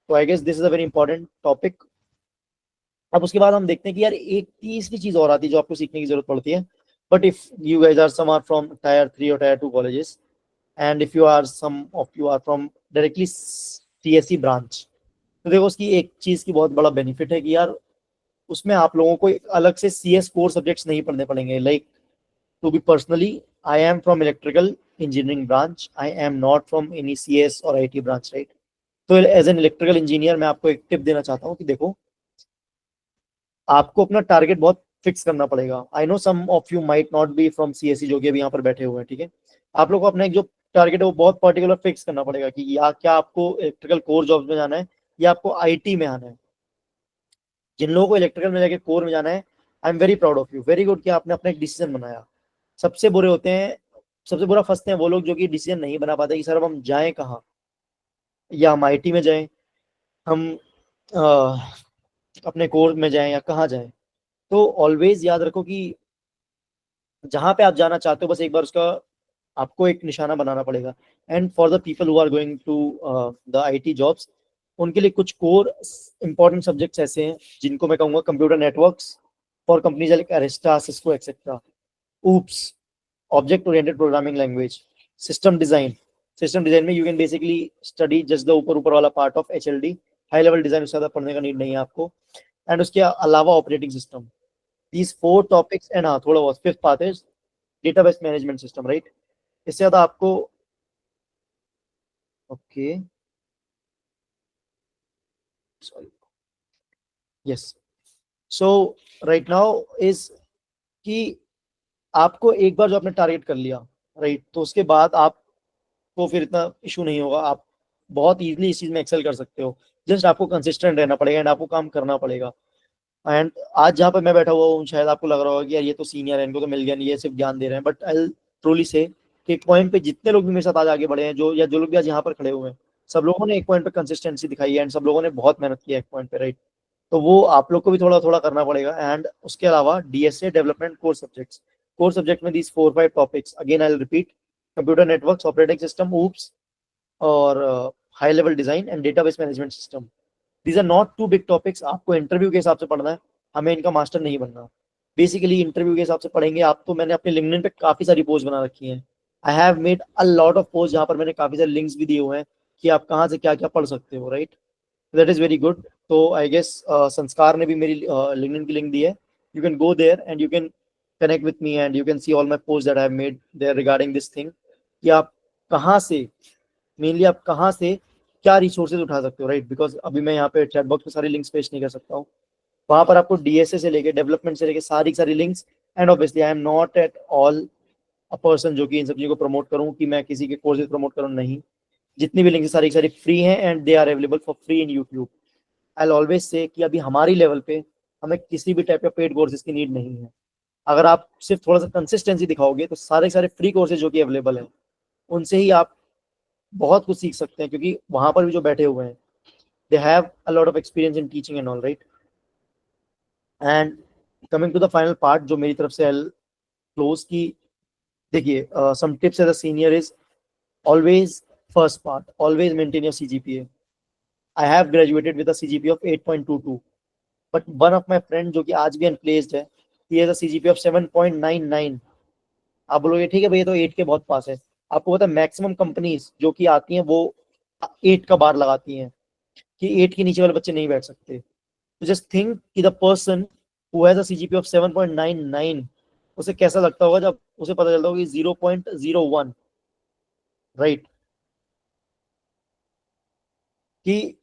Speaker 2: तो I guess this is a very important topic. अब उसके बाद हम देखते हैं कि यार एक तीसरी चीज और आती है जो आपको सीखने की जरूरत पड़ती है। But if you guys are some are from tier 3 और tier 2 colleges, and if you are some of you are from directly CSC branch, तो देखो उसकी एक चीज की बहुत बड़ा बेनिफिट है कि यार उसमें आप लोगों को एक अलग से सीएस कोर सब्जेक्ट्स नहीं पढ़ने पड़ेंगे। Like to be personally, I am from electrical engineering branch, I am not from any CS और आईटी ब्रांच, राइट। तो एज एन इलेक्ट्रिकल इंजीनियर मैं आपको एक टिप देना चाहता हूँ कि देखो आपको अपना टारगेट बहुत फिक्स करना पड़ेगा। I know some of you might not be from CSC जो कि अभी यहाँ पर बैठे हुए हैं, ठीक है। आप लोग को अपना एक जो टारगेट है वो बहुत पर्टिकुलर फिक्स करना पड़ेगा कि या क्या आपको इलेक्ट्रिकल कोर जॉब्स में जाना है या आपको आईटी में आना है। जिन लोगों को इलेक्ट्रिकल में जाके कोर में जाना है, I am very proud of you, very good कि आपने अपना एक डिसीजन बनाया। सबसे बुरे होते हैं, सबसे बुरा फंसते हैं वो लोग जो कि डिसीजन नहीं बना पाते कि सर अब हम जाएं कहाँ, या हम आईटी में जाएं, हम अपने कोर में जाएं, या कहाँ जाएं। तो ऑलवेज याद रखो कि जहां पे आप जाना चाहते हो बस एक बार उसका आपको एक निशाना बनाना पड़ेगा। And for the people who are going to the IT jobs, उनके लिए कुछ कोर इंपॉर्टेंट सब्जेक्ट्स ऐसे हैं जिनको मैं कहूंगा computer networks for companies like Arista, Cisco etcetera, oops, object oriented programming language, system design. System design में you can basically study just the ऊपर ऊपर वाला part of HLD, high level design उससे ज्यादा पढ़ने का नीड नहीं है आपको। एंड उसके अलावा operating system, these four topics. And हाँ, थोड़ा बहुत फिफ्थ पार्ट है डेटाबेस मैनेजमेंट सिस्टम, राइट। इससे ज्यादा आपको, okay, sorry, yes. So right now is कि आपको एक बार जो आपने टारगेट कर लिया, राइट, तो उसके बाद आपको फिर इतना इशू नहीं होगा, आप बहुत इजीली इस चीज में एक्सेल कर सकते हो। जस्ट आपको कंसिस्टेंट रहना पड़ेगा एंड आपको काम करना पड़ेगा। एंड आज जहाँ पे मैं बैठा हुआ हूँ, शायद आपको लग रहा होगा कि यार ये तो सीनियर है, इनको तो मिल गया नहीं, ये सिर्फ ज्ञान दे रहे हैं। बट आई ट्रूली से कि एक पॉइंट पे जितने लोग भी मेरे साथ आज आगे बढ़े हैं, जो या जो लोग भी आज यहाँ पर खड़े हुए हैं, सब लोगों ने एक पॉइंट पे कंसिस्टेंसी दिखाई है एंड सब लोगों ने बहुत मेहनत की है एक पॉइंट पे, राइट। तो वो आप लोग को भी थोड़ा थोड़ा करना पड़ेगा। एंड उसके अलावा डीएसए डेवलपमेंट कोर सब्जेक्ट में these 4-5 topics, again I repeat, computer networks, operating system, oops, और high level design and database management system. These are not too big topics, आपको इंटरव्यू के हिसाब से पढ़ना है, हमें इनका मास्टर नहीं बनना। बेसिकली इंटरव्यू के हिसाब से पढ़ेंगे आप। तो मैंने अपने लिंक्डइन पे काफी सारी पोस्ट बना रखी हैं, आई have made a lot of post जहाँ पर मैंने काफी सारे लिंक्स भी दिए हुए हैं कि आप कहाँ से क्या क्या पढ़ सकते हो, right. That is very good. तो आई गेस संस्कार ने भी मेरी लिंक्डइन की लिंक दी है, you can go there and you can connect with me and you can see all my post that I have made there regarding this thing, कि आप कहाँ से, मेनली आप कहाँ से क्या रिसोर्सेज उठा सकते हो, राइट। बिकॉज अभी मैं यहाँ पे चैट बॉक्स में सारी लिंक्स पेश नहीं कर सकता हूँ, वहां पर आपको डीएसए से लेके डेवलपमेंट से लेके सारी सारी links. And obviously I am not at all a person जो कि इन सब चीजों को प्रमोट करूँ, कि मैं किसी के कोर्सेज प्रमोट करूँ, नहीं। जितनी भी लिंक्स सारी सारी फ्री हैं and they are available for free in YouTube. I always say कि अभी हमारी लेवल पे हमें किसी भी टाइप का पेड कोर्सेज की नीड नहीं है। अगर आप सिर्फ थोड़ा सा कंसिस्टेंसी दिखाओगे तो सारे सारे फ्री कोर्सेज जो कि अवेलेबल हैं उनसे ही आप बहुत कुछ सीख सकते हैं, क्योंकि वहां पर भी जो बैठे हुए हैं they have a lot of experience in teaching and all, right. And coming to the final part जो मेरी तरफ से आई क्लोज की, देखिए, some tips as a senior is always, first part, always maintain your CGPA. I have graduated with a CGPA of 8.22, but one of my friend जो कि आज भी अनप्लेस्ड है, he has a CGPA of 7.99। आप बोलोगे ठीक है भैया तो 8 के बहुत पास है। आपको पता है मैक्सिमम कंपनीज जो कि आती हैं वो 8 का बार लगाती हैं, कि 8 के नीचे वाले बच्चे नहीं बैठ सकते। तो जस्ट थिंक कि the person who has a CGPA of 7.99, उसे कैसा लगता होगा जब उसे पता चलता होगा कि 0.01, राइट, कि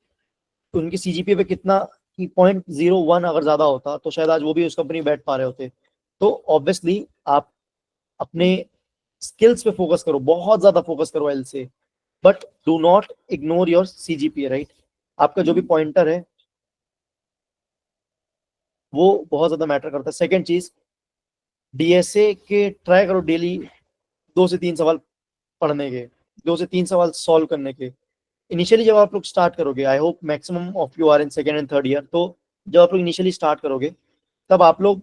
Speaker 2: उनकी सीजीपीए पे कितना, कि 0.01 अगर ज्यादा होता तो शायद आज वो भी उस कंपनी में बैठ पा रहे होते। तो ऑब्वियसली आप अपने स्किल्स पे फोकस करो, बहुत ज्यादा फोकस करो एल से, but do not ignore your CGPA, right. आपका जो भी पॉइंटर है वो बहुत ज्यादा मैटर करता है। सेकेंड चीज, डीएसए के ट्राई करो डेली 2 से 3 सवाल पढ़ने के, 2 से 3 सवाल सॉल्व करने के। इनिशियली जब आप लोग स्टार्ट करोगे, I hope maximum of you are in second and third year, तो जब आप लोग इनिशियली स्टार्ट करोगे तब आप लोग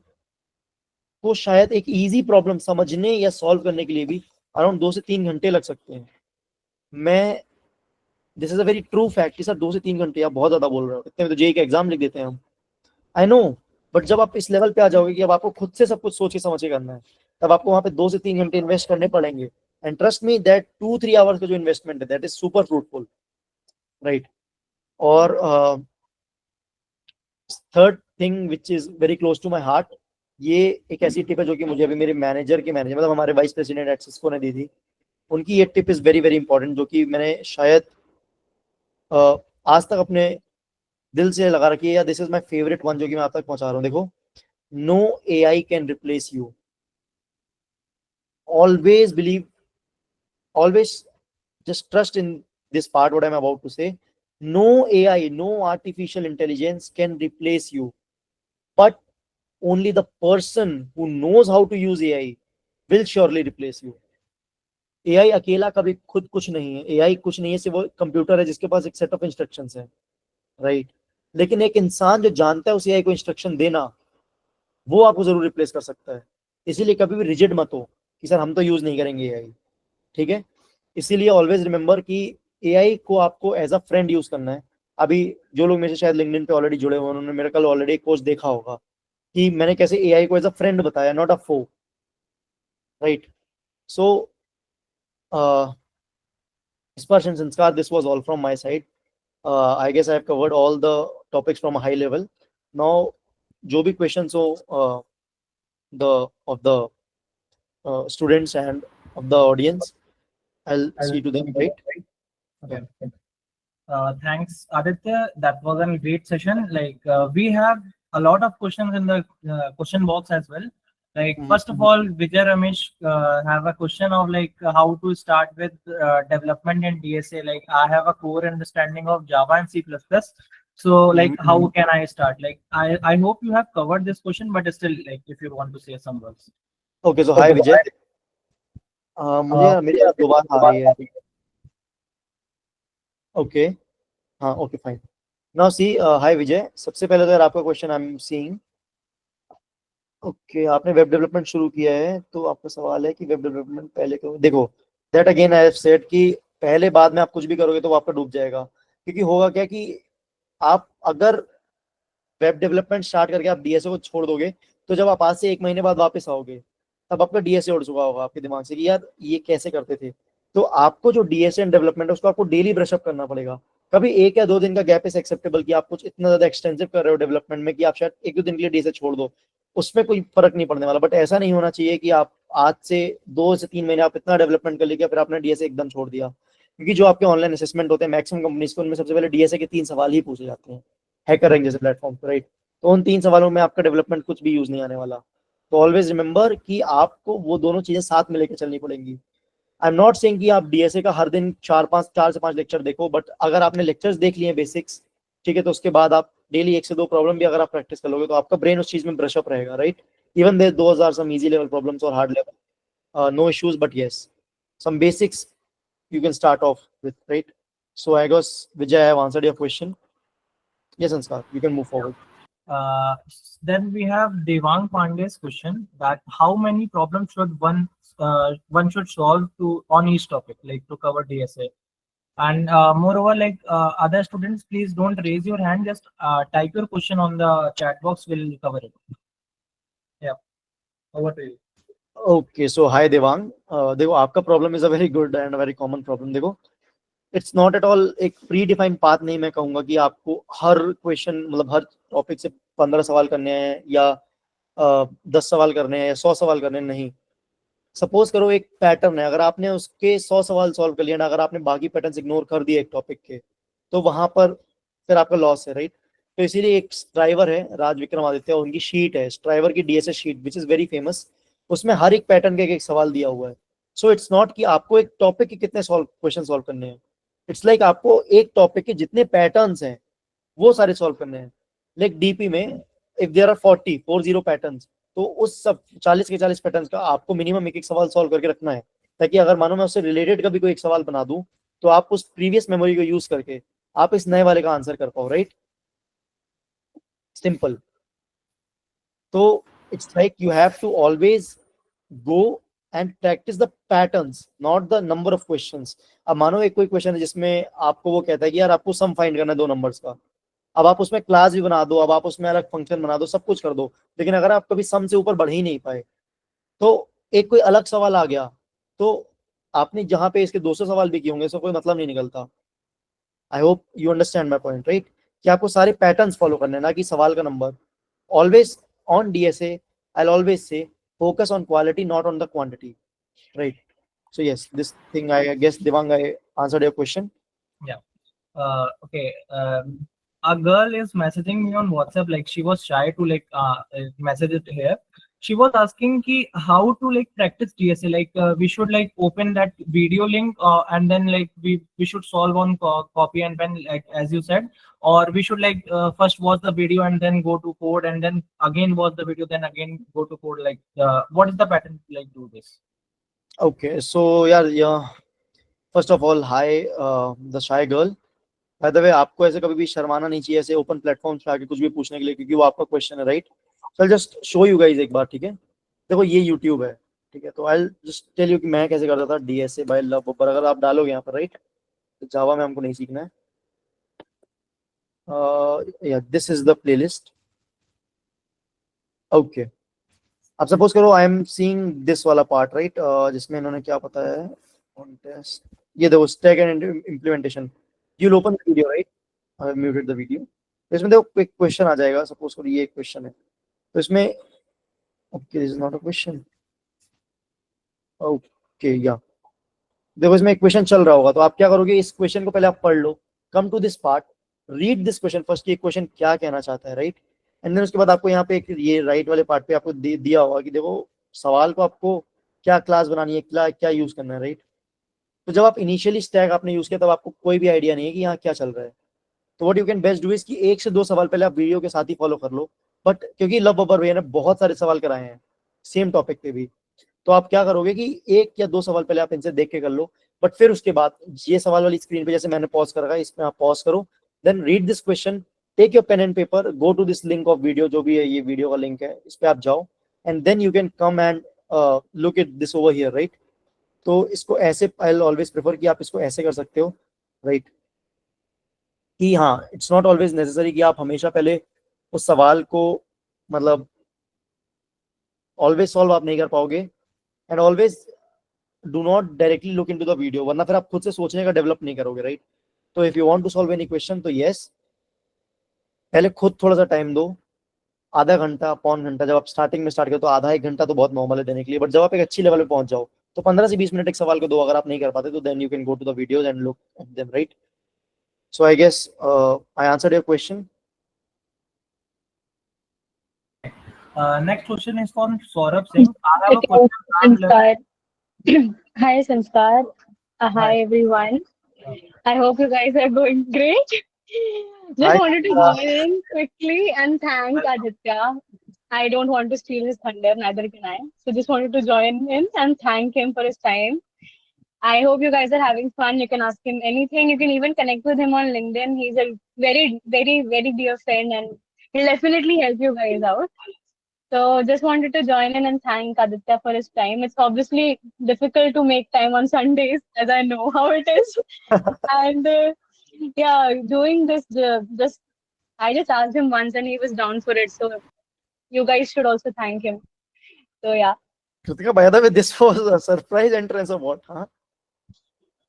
Speaker 2: को शायद एक इजी प्रॉब्लम समझने या सॉल्व करने के लिए भी अराउंड 2 से 3 घंटे लग सकते हैं। मैं, this is a very true fact कि सर 2 से 3 घंटे आप बहुत ज्यादा बोल रहे हो, इतने में तो जेई का एग्जाम लिख देते हैं हम, आई नो। बट जब आप इस लेवल पे आ जाओगे कि अब आपको खुद से सब कुछ सोच के समझ के करना है, तब आपको वहां पे 2 से 3 घंटे इन्वेस्ट करने पड़ेंगे। And trust me that 2-3 hours का जो इन्वेस्टमेंट है that is super fruitful, right. और third thing which is very close to my heart, ये एक ऐसी टिप है जो कि मुझे अभी मेरे मैनेजर के मैनेजर, मतलब हमारे वाइस प्रेसिडेंट एट सिस्को ने दी थी। उनकी ये tip is very very important, जो कि मैंने शायद आज तक अपने दिल से लगा रखी है, या this is my favourite one जो कि मैं आप तक पहुंचा रहा हूँ। देखो, no AI can replace you, always believe, always just trust in this part what I'm about to say. No AI, no artificial intelligence can replace you, but only the person who knows how to use AI will surely replace you. AI अकेला कभी खुद कुछ नहीं है, AI कुछ नहीं है, सिर्फ वो कंप्यूटर है जिसके पास एक सेट ऑफ इंस्ट्रक्शंस है, राइट। लेकिन एक इंसान जो जानता है उस AI को इंस्ट्रक्शन देना, वो आपको जरूर रिप्लेस कर सकता है। इसीलिए कभी भी रिजिड मत हो कि सर हम तो यूज नहीं करेंगे AI, ठीक है। इसीलिए ऑलवेज रिमेंबर कि AI को आपको एज अ फ्रेंड यूज करना है। अभी जो लोग मेरे से शायद लिंक्डइन पे ऑलरेडी जुड़े हुए हैं, उन्होंने मेरा कल ऑलरेडी एक पोस्ट देखा होगा कि मैंने कैसे AI को एज अ फ्रेंड बताया, not a foe, right. So Sparsh and Sanskar, this was all from my side. I guess I have covered all the topics from a high level. Now, जो भी questions हो the students and of the audience, I'll see to them, right?
Speaker 1: Okay. Thanks, Aditya. That was a great session. We have a lot of questions in the question box as well. First of all, Vijay Ramesh have a question of how to start with development in DSA. I have a core understanding of Java and C++. So how can I start? I hope you have covered this question, but still if you want to say some words.
Speaker 2: Okay, so hi Vijay. मुझे मेरी आवाज दोबारा आ रही है। Okay, हाँ, okay fine. Now see, हाय विजय, सबसे पहले तो यार आपका question I am seeing. Okay, आपने वेब डेवलपमेंट शुरू किया है, तो आपका सवाल है कि वेब डेवलपमेंट पहले करो। देखो, that again I have said कि पहले बाद में आप कुछ भी करोगे तो वो आपका डूब जाएगा। क्योंकि होगा क्या कि आप अगर वेब डेवलपमेंट स्टार्ट करके आप डीएसए को छोड़ दोगे, तो जब आप आज से 1 महीने बाद वापस आओगे, तब आपका डीएसए उड़ चुका होगा आपके दिमाग से कि यार ये कैसे करते थे। तो आपको जो डीएसए एंड डेवलपमेंट है उसको आपको डेली ब्रशअप करना पड़ेगा। कभी 1 या 2 दिन का गैप इज एक्सेप्टेबल कि आप कुछ इतना ज्यादा एक्सटेंसिव कर रहे हो डेवलपमेंट में कि आप शायद 1-2 दिन के लिए डीएसए छोड़ दो, उसमें कोई फर्क नहीं पड़ने वाला। बट ऐसा नहीं होना चाहिए कि आप आज से 2 से 3 महीने आप इतना डेवलपमेंट कर लिया फिर आपने डीएसए एकदम छोड़ दिया। क्योंकि जो आपके ऑनलाइन असेसमेंट होते हैं मैक्सिमम कंपनीज को, उनमें सबसे पहले डीएसए के 3 सवाल ही पूछे जाते हैं, हैकर रैंक जैसे प्लेटफॉर्म पर, राइट। तो उन 3 सवालों में आपका डेवलपमेंट कुछ भी यूज नहीं आने वाला। तो ऑलवेज रिमेंबर कि आपको वो दोनों चीजें साथ में लेकर चलनी पड़ेंगी। आई एम नॉट सेइंग कि आप डीएसए का हर दिन 4 से 5 लेक्चर देखो, बट अगर आपने लेक्चर्स देख लिए बेसिक्स, ठीक है, तो उसके बाद आप डेली 1 से 2 प्रॉब्लम भी अगर आप प्रैक्टिस कर लोगे तो आपका ब्रेन उस चीज में ब्रश अप रहेगा, right. Even there those are some easy level problems और hard level, no issues, but yes, some basics you can start off with, right? So I guess Vijay, I have answered your question. Yes, Sanskar, you can move forward.
Speaker 1: Then we have Devang Pandey's question that how many problems should one should solve to on each topic, to cover DSA. And moreover, other students, please don't raise your hand, just type your question on the chat box, we'll cover it. Yeah, over to you.
Speaker 2: Okay, so hi Devang. देखो, आपका problem is a very good and very common problem. देखो, it's not at all एक pre defined path, नहीं मैं कहूंगा कि आपको हर question मतलब हर टॉपिक से 15 सवाल करने हैं या 10 सवाल करने हैं या 100 सवाल करने हैं, नहीं। सपोज करो एक पैटर्न है, अगर आपने उसके 100 सवाल सॉल्व कर लिया ना, अगर आपने बाकी पैटर्न इग्नोर कर दिए एक टॉपिक के, तो वहां पर फिर आपका लॉस है, राइट। तो इसीलिए एक स्ट्राइवर है राज विक्रमादित्य, उनकी शीट है स्ट्राइवर की DSA sheet which is very famous, उसमें हर एक पैटर्न का एक सवाल दिया हुआ है। सो इट्स नॉट कि आपको एक टॉपिक के कितने क्वेश्चन सॉल्व करने हैं, इट्स लाइक आपको एक टॉपिक के जितने पैटर्न्स हैं वो सारे सॉल्व करने हैं। लाइक डीपी में इफ देयर आर 40 पैटर्न्स, तो उस सब 40 के 40 पैटर्न्स का आपको मिनिमम एक सवाल सॉल्व करके रखना है, ताकि अगर मानो मैं उससे रिलेटेड का भी कोई एक सवाल बना दूं, तो आप उस प्रीवियस मेमोरी को यूज करके आप इस नए वाले का आंसर कर पाओ, राइट। सिंपल। तो it's like you have to always go and practise the patterns, not the number of questions. अब मानो एक कोई क्वेश्चन है जिसमें आपको वो कहता है कि यार आपको सम फाइंड करना है 2 नंबर्स का, अब आप उसमें क्लास भी बना दो, अब आप उसमें अलग फंक्शन बना दो, सब कुछ कर दो, लेकिन अगर आप कभी सम से ऊपर बढ़ ही नहीं पाए, तो एक कोई अलग सवाल आ गया, तो आपने जहां पे इसके 200 सवाल भी किए होंगे, इसका कोई मतलब नहीं निकलता। I hope you understand my point, right. कि आपको सारे पैटर्न्स फॉलो करने, ना कि सवाल का number. Always on DSA I always से focus on quality, not on the quantity, right? So yes, this thing, I guess Devang, I answered your question.
Speaker 1: Yeah. Okay. A girl is messaging me on WhatsApp, she was shy to message it here. She was asking ki how to practice DSA. We should open that video link and then we should solve on copy and pen, as you said, or we should first watch the video and then go to code and then again watch the video then again go to code. What is the pattern do this?
Speaker 2: Okay, so yeah. First of all, hi, the shy girl. By the way, आपको ऐसे कभी भी शर्माना नहीं चाहिए ऐसे open platforms पे आके कुछ भी पूछने के लिए, क्योंकि वो आपका क्वेश्चन है, right? So I'll just show you guys एक बार, ठीक है? देखो ये YouTube है, ठीक है? तो I'll just tell you कि मैं कैसे करता था DSA by लव पर, अगर आप डालोगे यहाँ पर, राइट? तो जावा में हमको नहीं सीखना है. Yeah, this is the playlist. Okay. अब सपोज करो आई एम सीइंग दिस वाला पार्ट, राइट? जिसमें इन्होंने क्या बताया है, कॉन्टेस्ट. ये देखो, stack and implementation. You will open the video, right? I have muted the video. तो इसमें देखो एक क्वेश्चन आ जाएगा, सपोज करो ये एक क्वेश्चन है. तो इसमें, okay, this is not a question. Okay, या देखो इसमें एक क्वेश्चन चल रहा होगा, तो आप क्या करोगे, इस क्वेश्चन को पहले आप पढ़ लो. Come to this part, read this question first, ये क्वेश्चन क्या कहना चाहता है, राइट? एंड देन उसके बाद आपको यहाँ पे एक ये राइट वाले पार्ट पे आपको दिया होगा कि देखो सवाल को आपको क्या क्लास बनानी है, क्या क्या यूज करना है, राइट? तो जब आप इनिशियली स्टैक आपने यूज किया, तब आपको कोई भी आइडिया नहीं है कि यहाँ क्या चल रहा है. तो what you can best do is कि 1 से 2 सवाल पहले आप वीडियो के साथ ही फॉलो कर लो. बट क्योंकि लव बबर भैया ने बहुत सारे सवाल कराए हैं सेम टॉपिक पे भी, तो आप क्या करोगे कि 1 या 2 सवाल पहले आप इनसे देख के कर लो. बट फिर उसके बाद ये सवाल वाली स्क्रीन पे जैसे मैंने पॉज कर रखा है, इसमें आप पॉज करो, then read this question, take your pen and paper, go to this link of video, जो भी है ये वीडियो का लिंक है, इस पे आप जाओ, and then you can come and look at this over here, right? तो इसको ऐसे, आई विल ऑलवेज प्रेफर कि आप इसको ऐसे कर सकते हो, राइट? कि हाँ, इट्स नॉट ऑलवेज नेसेसरी कि आप हमेशा पहले उस सवाल को, मतलब ऑलवेज सॉल्व आप नहीं कर पाओगे. And always do not directly look into the video, वरना फिर आप खुद से सोचने का डेवलप नहीं करोगे, राइट? तो if you want to solve any question, तो यस, पहले खुद थोड़ा सा टाइम दो. आधा घंटा, पौन घंटा, जब आप स्टार्टिंग में स्टार्ट करो तो आधा 1 घंटा तो बहुत नॉर्मल है देने के लिए. बट जब आप एक अच्छी लेवल पे पहुंच जाओ, तो 15 से 20 मिनट एक सवाल को दो. अगर आप नहीं कर पाते तो then you can go to the videos and look at them, right? So I guess I answered your question.
Speaker 1: Next question is from Saurabh Singh. I have a question. I'm learning.
Speaker 3: Sanskar. Hi, Sanskar. Hi,
Speaker 1: Hi.
Speaker 3: everyone. I hope you guys are going great. Just
Speaker 2: Hi.
Speaker 3: wanted to join in quickly and thank Aditya. I don't want to steal his thunder, neither can I. So just wanted to join in and thank him for his time. I hope you guys are having fun. You can ask him anything. You can even connect with him on LinkedIn. He's a very, very, very dear friend and he'll definitely help you guys out. So just wanted to join in and thank Aditya for his time. It's obviously difficult to make time on Sundays, as I know how it is. And yeah, doing this, just I just asked him once and he was down for it. So you guys should also thank him. So yeah.
Speaker 2: Kritika, by the way, this was a surprise entrance or what? हाँ,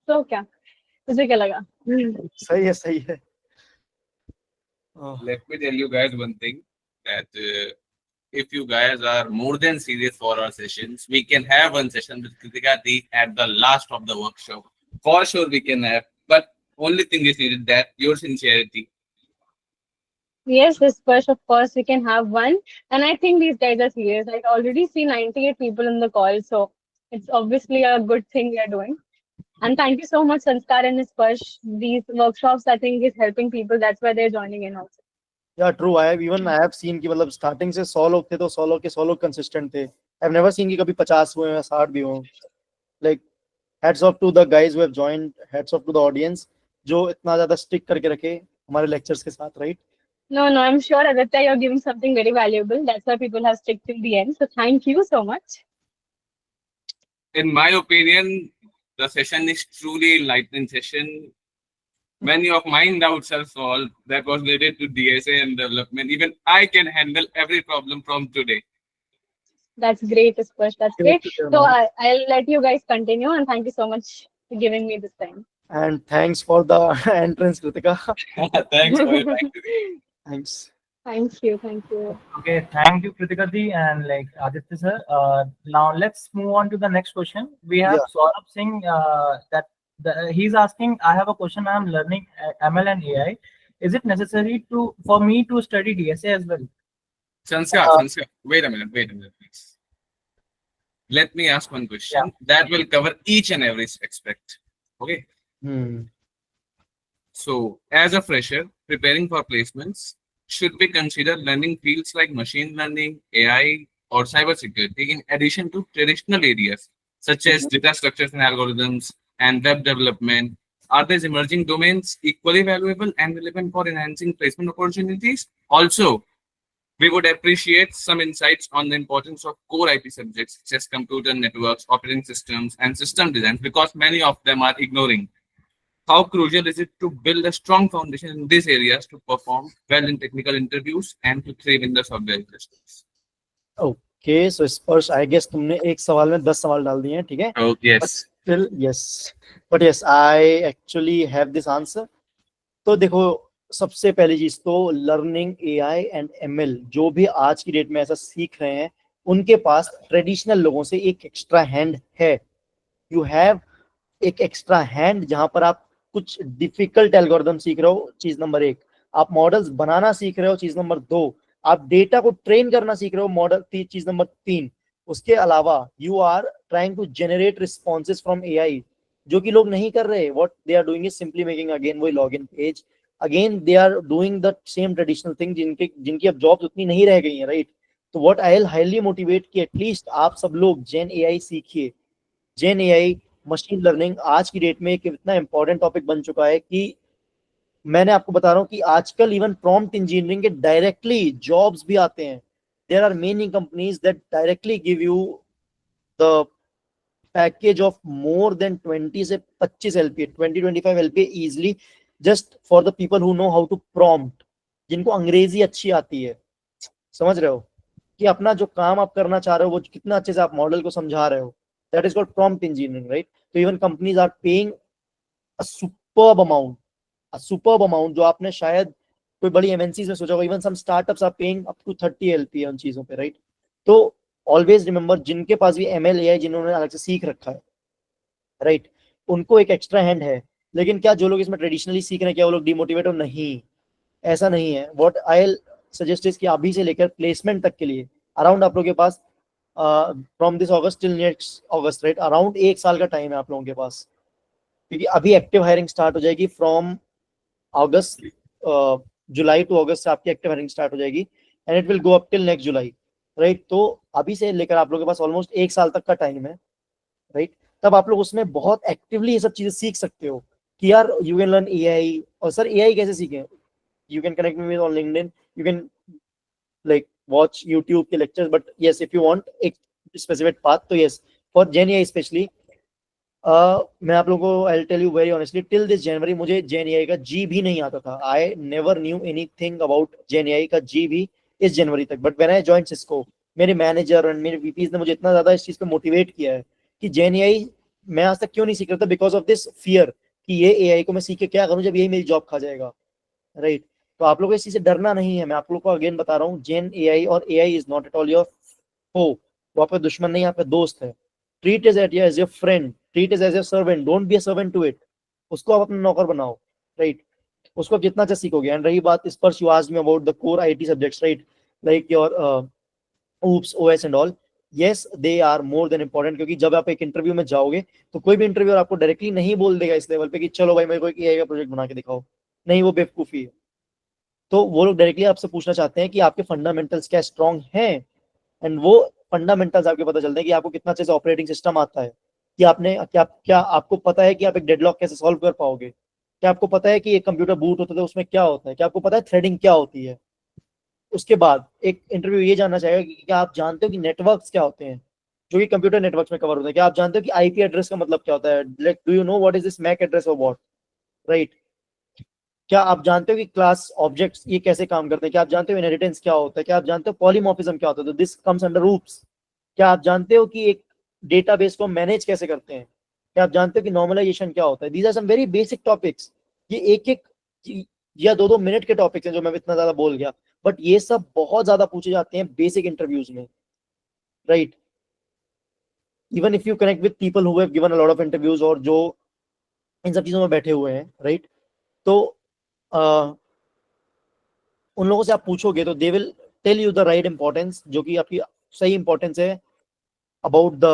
Speaker 3: So क्या तुझे क्या लगा?
Speaker 2: सही है, सही है.
Speaker 4: Let me tell you guys one thing, that if you guys are more than serious for our sessions, we can have one session with Kritika Di at the last of the workshop. For sure we can have, but only thing is needed, that your sincerity.
Speaker 3: Yes, this push, of course, we can have one. And I think these guys are serious. I already see 98 people in the call. So it's obviously a good thing we are doing. And thank you so much, Sanskar and Sparsh. These workshops, I think, is helping people. That's why they're joining in also.
Speaker 2: Yeah, true. I have seen कि मतलब starting से 100 लोग थे, तो 100 लोग के 100 लोग consistent थे. I've never seen कि कभी 50 हुए या 60 भी हों. Like, hats off to the guys who have joined. Hats off to the audience जो इतना ज्यादा स्टिक करके रखे हमारे लेक्चर्स के साथ, right?
Speaker 3: No, I'm sure, Aditya, you're giving something very valuable. That's why people have stuck till the end. So thank you so much.
Speaker 4: In my opinion, the session is truly enlightening session. Many of my doubts are solved that was related to DSA and development. Even I can handle every problem from today.
Speaker 3: That's great, Sparsh. That's great. So I'll let you guys continue. And thank you so much for giving me this time.
Speaker 2: And thanks for the entrance, Kritika.
Speaker 4: Thanks for your time.
Speaker 2: Thanks.
Speaker 3: Thank you. Thank you.
Speaker 1: Okay, thank you, Kritika Di and like Aditya sir. Now let's move on to the next question. We have
Speaker 2: Yeah.
Speaker 1: Saurabh Singh. He's asking. I have a question. I am learning ML and AI. Is it necessary for me to study DSA as well?
Speaker 4: Sanskar, wait a minute, please. Let me ask one question that will cover each and every aspect. Okay. So, as a fresher preparing for placements, should we consider learning fields like machine learning, AI, or cybersecurity in addition to traditional areas such as data structures and algorithms and web development. Are these emerging domains equally valuable and relevant for enhancing placement opportunities? Also, we would appreciate some insights on the importance of core IT subjects such as computer networks, operating systems, and system design, because many of them are ignoring. How crucial is it to build a strong foundation in these areas to perform well in technical interviews and to thrive in the software industries?
Speaker 2: Okay so स्पर्श I guess तुमने एक सवाल में 10 सवाल डाल दिए हैं, ठीक है?
Speaker 4: Oh, yes.
Speaker 2: Still, yes, but yes, I actually have this answer. तो देखो, सबसे पहली चीज तो लर्निंग एआई एंड एमएल जो भी आज की डेट में ऐसा सीख रहे हैं, उनके पास ट्रेडिशनल लोगों से एक एक्स्ट्रा हैंड है. यू हैव एक एक्स्ट्रा हैंड जहां पर आप कुछ डिफिकल्ट एल्गोरिथम सीख रहे हो, चीज नंबर 1. आप मॉडल्स बनाना सीख रहे हो, चीज नंबर 2. आप डेटा को ट्रेन करना सीख रहे हो, मॉडल, चीज नंबर 3. उसके अलावा you are trying to generate responses from AI, जो कि लोग नहीं कर रहे. What they are doing is simply making again वही login page, again they are doing the same traditional thing जिनकी अब जॉब्स उतनी नहीं रह गई हैं, राइट? तो what I will highly motivate कि एटलीस्ट आप सब लोग जेन एआई सीखिए. जेन एआई, मशीन लर्निंग आज की डेट में एक इतना इंपॉर्टेंट टॉपिक बन चुका है कि मैंने आपको बता रहा हूँ कि आजकल इवन प्रॉम्प्ट इंजीनियरिंग के डायरेक्टली जॉब्स भी आते हैं. There are many companies that directly give you the package of more than 20 से 25 LPA, 20-25 LPA easily, just for the people who know how to prompt, जिनको अंग्रेजी अच्छी आती है. समझ रहे हो कि अपना जो काम आप करना चाह रहे हो वो कितना अच्छे से आप मॉडल को समझा रहे हो. That is called prompt engineering, right? तो even companies are paying a superb amount जो आपने शायद कोई बड़ी एमएनसीज में सोचा होगा. Even some startups are paying up to 30 LPA उन चीजों पे, राइट? तो ऑलवेज रिमेंबर, जिनके पास भी एमएल एआई जिन्होंने अलग से सीख रखा है, राइट, उनको एक एक्स्ट्रा हैंड है. लेकिन क्या जो लोग इसमें ट्रेडिशनली सीख रहे हैं, क्या वो लोग डिमोटिवेट हो? नहीं, ऐसा नहीं है. व्हाट आई सजेस्ट इज कि अभी से लेकर प्लेसमेंट तक के लिए अराउंड आप लोगों के पास from this August till next August, right, around 1 साल का टाइम है आप लोगों के पास, क्योंकि अभी एक्टिव हायरिंग स्टार्ट हो जाएगी फ्रॉम अगस्त, जुलाई टू अगस्त से आपकी एक्टिव हायरिंग स्टार्ट हो जाएगी and it will go up till next July, right? तो अभी से लेकर आप लोगों के पास ऑलमोस्ट 1 साल तक का टाइम है, राइट? तब आप लोग उसमें बहुत एक्टिवली ये सब चीजें सीख सकते हो कि यार यू कैन लर्न एआई. और सर एआई कैसे सीखें? You can connect me with on LinkedIn, you can like watch YouTube के lectures, but yes if you want एक स्पेसिफिक पाथ, तो yes for Gen AI specially मैं आप लोगों को I tell you very honestly, till this January मुझे Gen AI का जी भी नहीं आता था. I never knew anything about Gen AI का जी भी इस जनवरी तक. But when I join Cisco, मेरे मैनेजर और मेरे वीपीज ने मुझे इतना ज्यादा इस चीज पे मोटिवेट किया है कि जेन एआई मैं आज तक क्यों नहीं सीख रहा था, बिकॉज ऑफ दिस फियर कि ये एआई को मैं सीख के क्या करूं जब यही मेरी जॉब खा जाएगा, राइट? तो आप लोगों को इस चीज से डरना नहीं है. मैं आप लोगों को अगेन बता रहा हूँ, जेन एआई और AI is not at all your foe. वो आपका दुश्मन नहीं, आपका दोस्त है. Treat is as your friend, treat is as your servant, don't be a servant to it. उसको आप अपना नौकर बनाओ, राइट? उसको आप जितना अच्छा सीखोगे. एंड रही बात इस पर, you asked me about the core IT subjects, right, like your oops, OS and all. Yes they are more than important, क्योंकि जब आप एक इंटरव्यू में जाओगे तो कोई भी इंटरव्यूअर आपको डायरेक्टली नहीं बोल देगा इस लेवल पे कि चलो भाई मेरे को एक एआई का प्रोजेक्ट बना के दिखाओ. नहीं, वो बेवकूफी है. तो वो लोग डायरेक्टली आपसे पूछना चाहते हैं कि आपके फंडामेंटल्स क्या स्ट्रांग हैं, एंड वो फंडामेंटल्स आपके पता चलते हैं कि आपको कितना अच्छे से ऑपरेटिंग सिस्टम आता है, कि आपने क्या आपको पता है कि आप एक डेडलॉक कैसे सॉल्व कर पाओगे, क्या आपको पता है कि एक कंप्यूटर बूट होता है तो उसमें क्या होता है, क्या आपको पता है थ्रेडिंग क्या होती है. उसके बाद एक इंटरव्यू ये जानना चाहेगा कि क्या आप जानते हो कि नेटवर्क्स क्या होते हैं, जो कि कंप्यूटर नेटवर्क्स में कवर होते हैं. क्या आप जानते हो कि आईपी एड्रेस का मतलब क्या होता है, like do you know what is this MAC address और व्हाट, राइट? क्या आप जानते हो कि क्लास ऑब्जेक्ट्स ये कैसे काम करते हैं? क्या आप जानते हो इनहेरिटेंस क्या होता है? क्या आप जानते हो पॉलीमॉर्फिज्म क्या होता है? तो दिस कम्स अंडर रूप्स. क्या आप जानते हो कि एक डेटाबेस को मैनेज कैसे करते हैं? क्या आप जानते हो कि नॉर्मलाइजेशन क्या होता है? These are some very basic topics. ये एक या 2-2 मिनट के टॉपिक्स हैं जो मैं इतना ज्यादा बोल गया, बट ये सब बहुत ज्यादा पूछे जाते हैं बेसिक इंटरव्यूज में, right? Even if you connect with people who have given a lot of interviews और जो इन सब चीजों में बैठे हुए हैं, राइट, तो उन लोगों से आप पूछोगे तो they will tell you the right importance, जो कि आपकी सही इंपॉर्टेंस है about the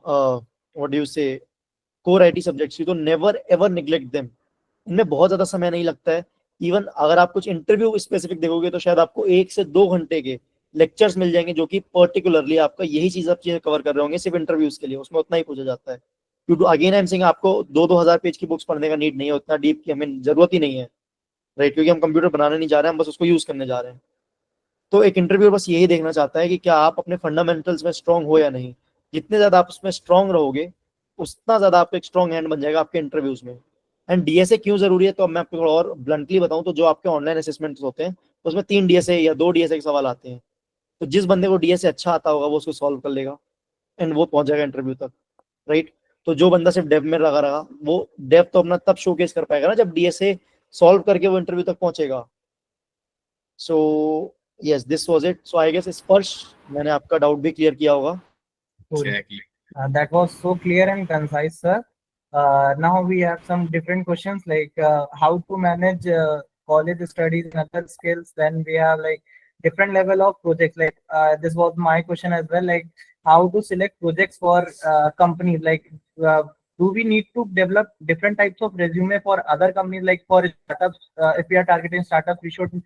Speaker 2: what do you say core IT subjects. You तो नेवर एवर निग्लेक्ट देम. इनमें बहुत ज्यादा समय नहीं लगता है. इवन अगर आप कुछ इंटरव्यू स्पेसिफिक देखोगे तो शायद आपको 1 से 2 घंटे के लेक्चर्स मिल जाएंगे जो कि पर्टिकुलरली आपका यही चीज आप चीजें कवर कर रहे होंगे सिर्फ इंटरव्यूज के लिए, उसमें उतना ही पूछा जाता है। क्योंकि अगेन आई एम सेइंग आपको 2-2 हजार पेज की बुक्स पढ़ने का नीड नहीं है, उतना डीप की हमें जरूरत ही नहीं है, राइट, क्योंकि हम कंप्यूटर बनाने नहीं जा रहे हैं, हम बस उसको यूज करने जा रहे हैं। तो एक इंटरव्यूअर बस यही देखना चाहता है कि क्या आप अपने फंडामेंटल्स में स्ट्रांग हो या नहीं। जितने ज्यादा आप उसमें स्ट्रांग रहोगे उतना ज्यादा आपका एक स्ट्रांग हैंड बन जाएगा आपके इंटरव्यूज में। एंड डीएसए क्यों जरूरी है, तो अब मैं आपको थोड़ा और ब्लंटली बताऊं तो जो आपके ऑनलाइन असेसमेंट्स होते हैं उसमें 3 डीएसए या 2 डीएसए के सवाल आते हैं। तो जिस बंदे को डीएसए अच्छा आता होगा वो उसको सॉल्व कर लेगा एंड वो पहुंच जाएगा इंटरव्यू तक, राइट। तो जो बंदा सिर्फ डेव में लगा रहा वो डेव तो अपना तब शोकेस कर पाएगा ना जब डीएसए सॉल्व करके वो इंटरव्यू तक पहुंचेगा। So yes, this was it. So I guess Sparsh मैंने आपका डाउट भी क्लियर किया होगा।
Speaker 1: Cool.
Speaker 4: Exactly.
Speaker 1: That was so clear and concise, sir. Now we have some different questions like how to manage college studies and other skills. Then we have like different level of projects. Like this was my question as well. Like how to select projects for companies. Like do we need to develop different types of resume for other companies? Like for startups, if we are targeting startups, we should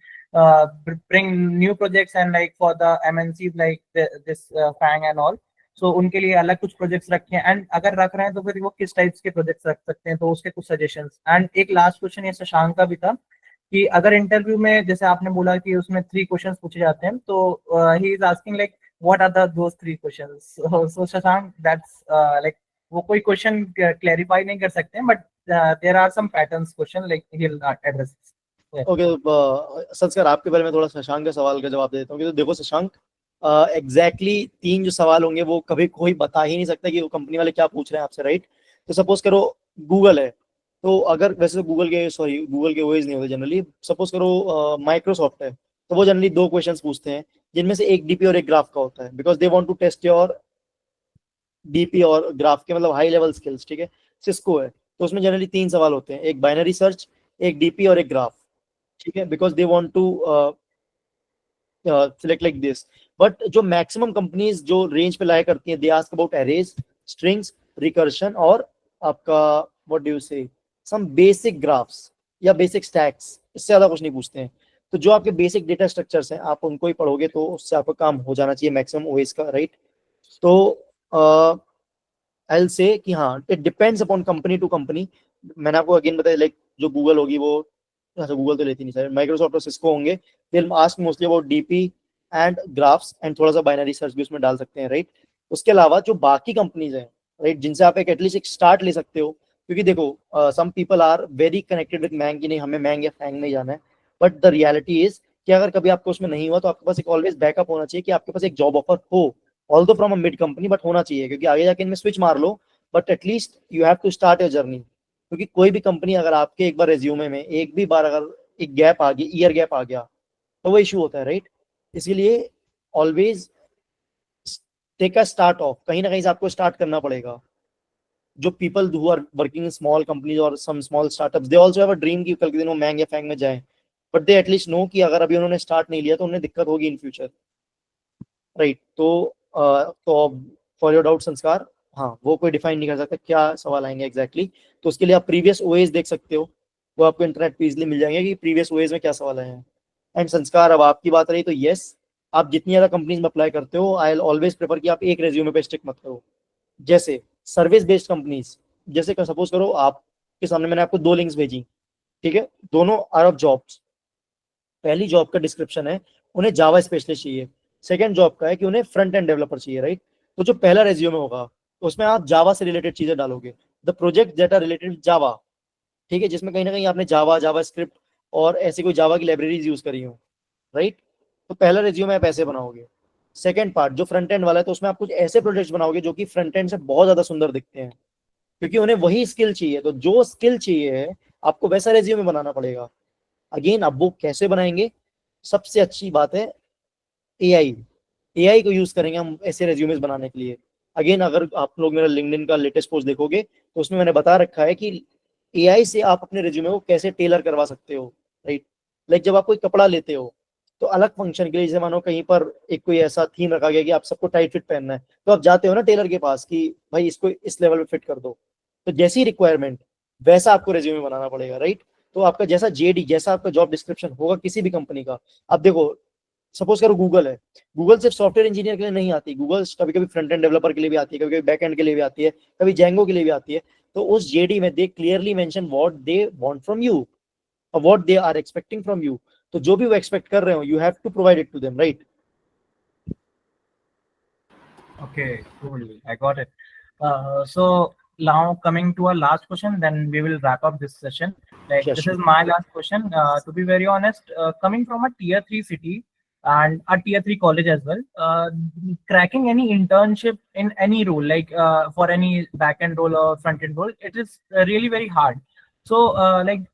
Speaker 1: bring new projects, and like for the MNCs like this FANG and all. सो उनके लिए अलग कुछ projects रखे हैं, and अगर रख रहे हैं तो फिर वो किस टाइप्स के प्रोजेक्ट्स रख सकते हैं, तो उसके कुछ सजेशंस। एंड एक लास्ट क्वेश्चन ये शशांक का भी था कि अगर इंटरव्यू में जैसे आपने बोला कि उसमें 3 क्वेश्चंस पूछे जाते हैं, तो he is asking like what are those 3 questions. So Shashank, that's like वो कोई क्वेश्चन क्लैरिफाई नहीं कर सकते हैं, but there are some patterns question like he will address.
Speaker 2: Okay, Sanskar आपके बारे में थोड़ा शशांक के सवाल का जवाब देता हूँ। तो देखो शशांक, एग्जैक्टली 3 जो सवाल होंगे वो कभी कोई बता ही नहीं सकता कि वो कंपनी वाले क्या पूछ रहे हैं आपसे, राइट। तो सपोज करो गूगल है, तो अगर वैसे गूगल के ओएस नहीं होते जनरली। सपोज करो माइक्रोसॉफ्ट है, तो वो जनरली 2 क्वेश्चंस पूछते हैं जिनमें से एक डीपी और एक ग्राफ का होता है, because they want to test your DP और ग्राफ के मतलब हाई लेवल स्किल्स, ठीक है। सिस्को है तो उसमें जनरली 3 सवाल होते हैं, एक बाइनरी सर्च, एक डीपी और एक ग्राफ, ठीक है, because they want to select like this. But जो मैक्सिमम कंपनीज जो रेंज पे लाया करती हैं, they ask about arrays, strings, recursion और आपका what do you say some basic graphs या बेसिक स्टैक्स, इससे ज्यादा कुछ नहीं पूछते हैं। तो जो आपके बेसिक डेटा स्ट्रक्चर्स हैं आप उनको ही पढ़ोगे तो उससे आपका काम हो जाना चाहिए मैक्सिमम ओएस का, राइट। तो आई विल से कि हाँ, it depends upon company to company. मैंने आपको अगेन बताया लाइक जो गूगल होगी वो, अच्छा गूगल तो लेती नहीं सर, माइक्रोसॉफ्ट और सिस्को होंगे, they will ask mostly about DP and graphs and थोड़ा सा बाइनरी सर्च भी उसमें डाल सकते हैं, राइट। उसके अलावा जो बाकी कंपनीज हैं, राइट, जिनसे आप एक एटलीस्ट एक स्टार्ट ले सकते हो, क्योंकि देखो some people are very connected with मैंग कि नहीं हमें मैंग या फैंग में जाना है, बट द रियलिटी इज कि अगर कभी आपको उसमें नहीं हुआ तो आपके पास एक ऑलवेज बैकअप होना चाहिए कि आपके पास एक जॉब ऑफर हो, although from a mid company, but होना चाहिए, क्योंकि आगे जाके इनमें स्विच मार लो but at least you have to start your journey. क्योंकि कोई भी कंपनी अगर आपके एक बार रेज्यूमे में एक भी बार अगर एक गैप आ गया, ईयर गैप आ गया, तो वो इशू होता है, राइट। इसीलिए always take a start off, कहीं ना कहीं से आपको स्टार्ट करना पड़ेगा। जो people who are working in small companies और some small startups, they also have a dream कि कल के दिन वो मैंग या फैंग में जाएं, बट दे एटलीस्ट नो कि अगर अभी उन्होंने स्टार्ट नहीं लिया तो उन्हें दिक्कत होगी इन फ्यूचर, राइट। तो फॉर योर डाउट संस्कार, हाँ वो कोई डिफाइन नहीं कर सकता क्या सवाल आएंगे एग्जैक्टली। तो उसके लिए आप प्रीवियस ओएस देख सकते हो, वो आपको इंटरनेट पे इजिली मिल जाएंगे कि प्रीवियस ओएस में क्या सवाल आए हैं। एंड संस्कार, अब आपकी बात रही तो यस, आप जितनी ज्यादा कंपनीज में अप्लाई करते हो आई विल ऑलवेज प्रेफर कि आप एक रेज्यूमे पे स्टिक मत करो। जैसे सर्विस बेस्ड कंपनीज, जैसे सपोज करो आपके सामने मैंने आपको 2 लिंक्स भेजी, ठीक है, दोनों आर ऑफ जॉब्स। पहली जॉब का डिस्क्रिप्शन है उन्हें जावा स्पेशलिस्ट चाहिए, सेकंड जॉब का है कि उन्हें फ्रंट एंड डेवलपर चाहिए, राइट। तो जो पहला रेज्यूमे होगा उसमें आप जावा से रिलेटेड चीजें डालोगे, the project that are related with Java, ठीक है, जिसमें कहीं ना कहीं आपने जावा, जावा स्क्रिप्ट और ऐसी कोई जावा की लाइब्रेरीज यूज करी हो, राइट। तो पहला रिज्यूमे आप ऐसे बनाओगे। सेकंड पार्ट जो फ्रंट एंड वाला है, तो उसमें आप कुछ ऐसे प्रोजेक्ट्स बनाओगे जो कि फ्रंट एंड से बहुत ज्यादा सुंदर दिखते हैं, क्योंकि उन्हें वही स्किल चाहिए। तो जो स्किल चाहिए है आपको वैसा रेज्यूमे बनाना पड़ेगा। अगेन अब वो कैसे बनाएंगे, सबसे अच्छी बात है एआई को यूज करेंगे हम ऐसे रेज्यूमेस बनाने के लिए। अगेन अगर आप लोग मेरा लिंक्डइन का लेटेस्ट पोस्ट देखोगे तो उसमें मैंने बता रखा है कि एआई से आप अपने रेज्यूमे को कैसे टेलर करवा सकते हो, राइट। लाइक जब आप कोई कपड़ा लेते हो तो अलग फंक्शन के लिए, जैसे मानो कहीं पर एक कोई ऐसा थीम रखा गया कि आप सबको टाइट फिट पहनना है, तो आप जाते हो ना टेलर के पास कि भाई इसको इस लेवल पे फिट कर दो, तो जैसी रिक्वायरमेंट वैसा आपको रेज्यूमे बनाना पड़ेगा, राइट। तो आपका जैसा जेडी, जैसा आपका जॉब डिस्क्रिप्शन होगा किसी भी कंपनी का, अब देखो सपोज करो गूगल है, गूगल सिर्फ सॉफ्टवेयर इंजीनियर के लिए नहीं आती, गूगल कभी कभी फ्रंट एंड डेवलपर के लिए भी आती है, कभी कभी बैक एंड के लिए भी आती है, कभी जेंगो के लिए भी आती है। तो उस जेडी में they clearly mention what they want from you और what they are expecting from you. तो जो भी वो एक्सपेक्ट कर रहे हो, you have to provide it to them, right?
Speaker 1: Okay, cool. I got it. So now coming to our last question, then we will wrap up this session. Like
Speaker 2: Yes,
Speaker 1: this
Speaker 2: sure.
Speaker 1: is my last question. To be very honest, coming from a tier 3 city and a tier 3 college as well, cracking any internship in any role, like for any back end role or front end role, it is really very hard. So like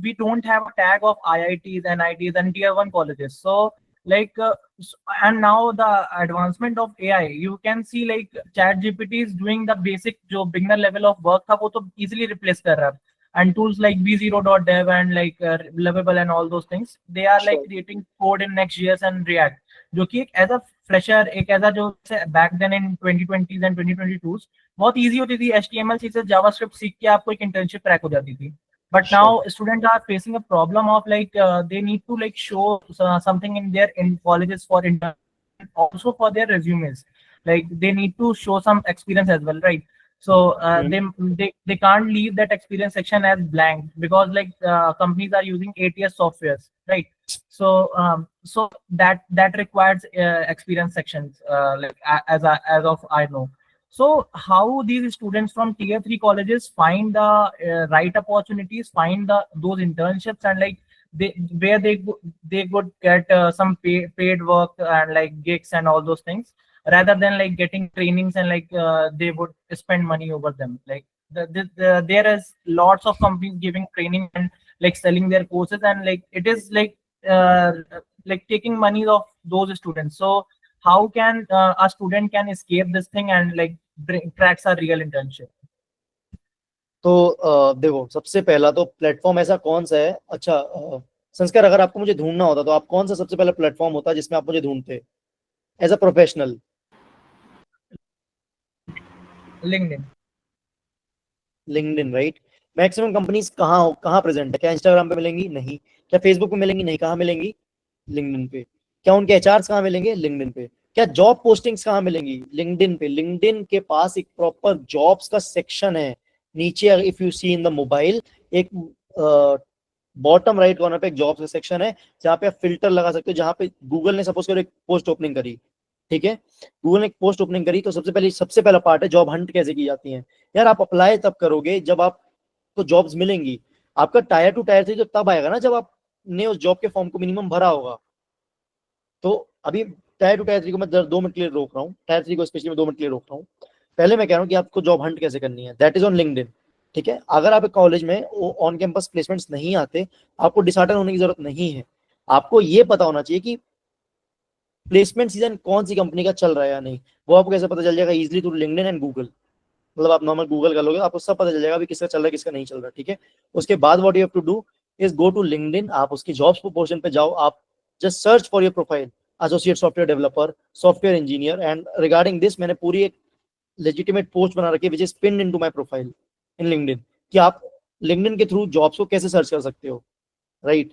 Speaker 1: we don't have a tag of IITs, NITs, and tier 1 colleges. So like and now the advancement of AI, you can see like chat GPT is doing the basic जो beginner level of work था वो तो easily replace कर रहा है, and tools like v0.dev and like Lovable and all those things, they are like
Speaker 2: Sure.
Speaker 1: creating code in Next.js and React, जो कि एक as a fresher, एक as a जो back then in 2020s and 2022s बहुत easy होती थी, HTML से JavaScript सीख के आपको एक internship crack हो जाती थी. But
Speaker 2: Sure.
Speaker 1: now students are facing a problem of like they need to like show something in their in colleges for intern, also for their resumes. Like they need to show some experience as well, right? So they can't leave that experience section as blank because like companies are using ATS softwares, right? So that requires experience sections like as of I know. So how these students from tier 3 colleges find the right opportunities, find those internships, and like where they could get some paid work and like gigs and all those things, rather than like getting trainings and like they would spend money over them. Like there is lots of companies giving training and like selling their courses, and like it is uh, like taking money of those students. So how can a student can escape this thing and like cracks a real internship?
Speaker 2: तो देखो, सबसे पहला तो platform ऐसा कौन सा है? अच्छा संस्कार, अगर आपको मुझे ढूंढना होता तो आप कौन सा सबसे पहला प्लेटफॉर्म होता जिसमें आप मुझे ढूंढते as a professional?
Speaker 1: LinkedIn.
Speaker 2: LinkedIn, right? Maximum companies कहाँ प्रेजेंट है? क्या इंस्टाग्राम पे मिलेंगी? नहीं। क्या फेसबुक पे मिलेंगी? नहीं। कहाँ मिलेंगी? लिंक्डइन पे। क्या उनके एचआर्स कहाँ मिलेंगे? लिंक्डइन पे। क्या जॉब पोस्टिंग्स कहाँ मिलेंगी? लिंक्डइन पे। लिंक्डइन के पास एक प्रॉपर जॉब्स का सेक्शन है नीचे, if you see in the mobile, एक बॉटम राइट कॉर्नर पे एक जॉब्स का सेक्शन है जहाँ पे आप फिल्टर लगा सकते हो। जहाँ पे गूगल ने सपोज करो एक पोस्ट ओपनिंग करी, ठीक है, गूगल ने एक पोस्ट ओपनिंग करी, तो सबसे पहला पार्ट है जॉब हंट कैसे की जाती है। यार आप अप्लाई तब करोगे जब आपको जॉब्स मिलेंगी। आपका टायर 2 टायर 3 तो तब आएगा ना जब आपने उस जॉब के फॉर्म को मिनिमम भरा होगा। तो अभी टायर 2 टायर 3 को मैं 2 मिनट के लिए रोक रहा हूँ, टायर 3 को स्पेशली मैं 2 मिनट के लिए रोक रहा हूँ। पहले मैं कह रहा हूँ कि आपको जॉब हंट कैसे करनी है, दैट इज ऑन लिंक्डइन, ठीक है। अगर आप एक कॉलेज में ऑन कैंपस प्लेसमेंट्स नहीं आते, आपको डिसहार्टन होने की जरूरत नहीं है। आपको ये पता होना चाहिए कि प्लेसमेंट सीजन कौन सी कंपनी का चल रहा है या नहीं। वो आपको कैसे पता चल जाएगा? Easily through LinkedIn and Google. मतलब आप नॉर्मल गूगल कर लोगे, आपको सब पता चल जाएगा अभी किसका चल रहा है किसका नहीं चल रहा, ठीक है। उसके बाद what you have to do is go to LinkedIn, आप उसकी जॉब्स पोर्शन पे जाओ, आप just search for your profile associate software developer, software engineer, and regarding this मैंने पूरी एक लेजिटिमेट पोस्ट बना रखी है which is pinned into my profile in LinkedIn, कि आप लिंक्डइन के थ्रू जॉब्स को कैसे सर्च कर सकते हो, राइट।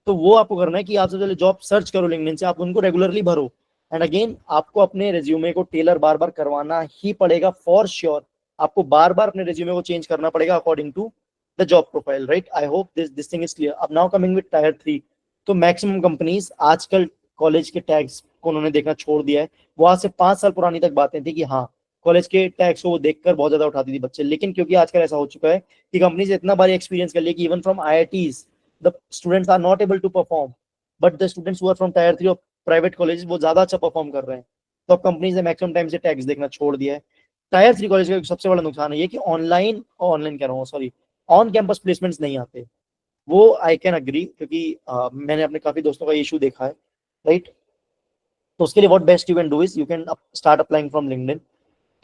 Speaker 2: तो वो आपको करना है कि आप सबसे पहले जॉब सर्च करो लिंक्डइन से, आप उनको रेगुलरली भरो। एंड अगेन आपको अपने रेज्यूमे को टेलर बार बार करवाना ही पड़ेगा फॉर श्योर। आपको बार बार अपने रेज्यूमे को चेंज करना पड़ेगा according to the job profile, right. I hope this thing is clear. अब नाउ कमिंग विद टायर 3, तो मैक्सिमम कंपनीज आजकल कॉलेज के टैग्स को उन्होंने देखना छोड़ दिया है। वो आज से 5 साल पुरानी तक बातें थी कि हाँ कॉलेज के टैग्स को वो देखकर बहुत ज्यादा उठाती थी बच्चे, लेकिन क्योंकि आजकल ऐसा हो चुका है कि कंपनीज इतना बारी एक्सपीरियंस कर लिया कि even from IITs the students are not able to perform, but the students who are from tier 3 or private colleges वो ज्यादा अच्छा परफॉर्म कर रहे हैं। तो अब कंपनीज ने मैक्सिमम टाइम से टैक्स देखना छोड़ दिया है। टायर 3 कॉलेज का सबसे बड़ा नुकसान है ये कि ऑनलाइन कह रहा हूँ, सॉरी, ऑन कैंपस प्लेसमेंट्स नहीं आते। वो आई कैन अग्री, क्योंकि मैंने अपने काफी दोस्तों का इशू देखा है, राइट। तो उसके लिए what best you can do is you can start applying from LinkedIn,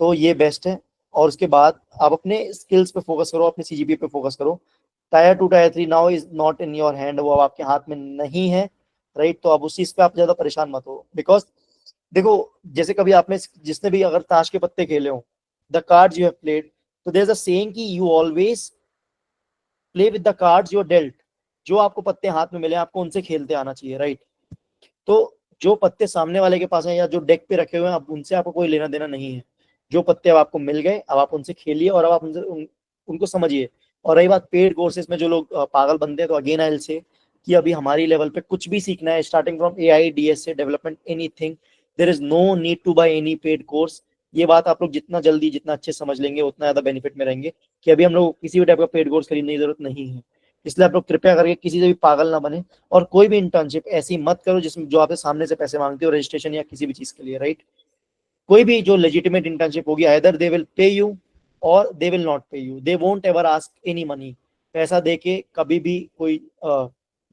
Speaker 2: तो ये बेस्ट है। और उसके बाद आप अपने स्किल्स पे फोकस करो, अपने CGPA पे फोकस करो। Tyre 2 tyre 3 now is not in your hand, वो अब आपके हाथ में नहीं है, राइट। तो अब उस चीज पे आप ज्यादा परेशान मत हो, बिकॉज देखो जैसे कभी आपने जिसने भी अगर ताश के पत्ते खेले हो, the cards you have played, तो देयर इज अ सेइंग कि you always play with the cards you are dealt. जो आपको पत्ते हाथ में मिले आपको उनसे खेलते आना चाहिए, राइट। तो जो पत्ते सामने वाले के पास हैं या जो डेक पे रखे हुए हैं, अब उनसे आपको कोई लेना देना नहीं है। जो पत्ते अब आपको मिल गए, अब आप उनसे खेलिए और अब आप उनको समझिए। और रही बात पेड कोर्सेज में जो लोग पागल बनते हैं, तो अगेन आई विल से कि अभी हमारी लेवल पे कुछ भी सीखना है, starting from AI DSA development anything, there is no need to buy any paid course. ये बात आप लोग जितना जल्दी जितना अच्छे समझ लेंगे उतना ज्यादा बेनिफिट में रहेंगे, कि अभी हम लोग किसी भी टाइप का पेड कोर्स खरीदने की जरूरत नहीं है। इसलिए आप लोग कृपया करके किसी से भी पागल ना बने, और कोई भी इंटर्नशिप ऐसी मत करो जिसमें जो आपसे सामने से पैसे मांगते हो रजिस्ट्रेशन या किसी भी चीज के लिए, राइट। कोई भी जो लेजिटिमेट इंटर्नशिप होगी, either they will pay you और दे विल नॉट पे you, they won't ever ask any money. पैसा देके कभी भी कोई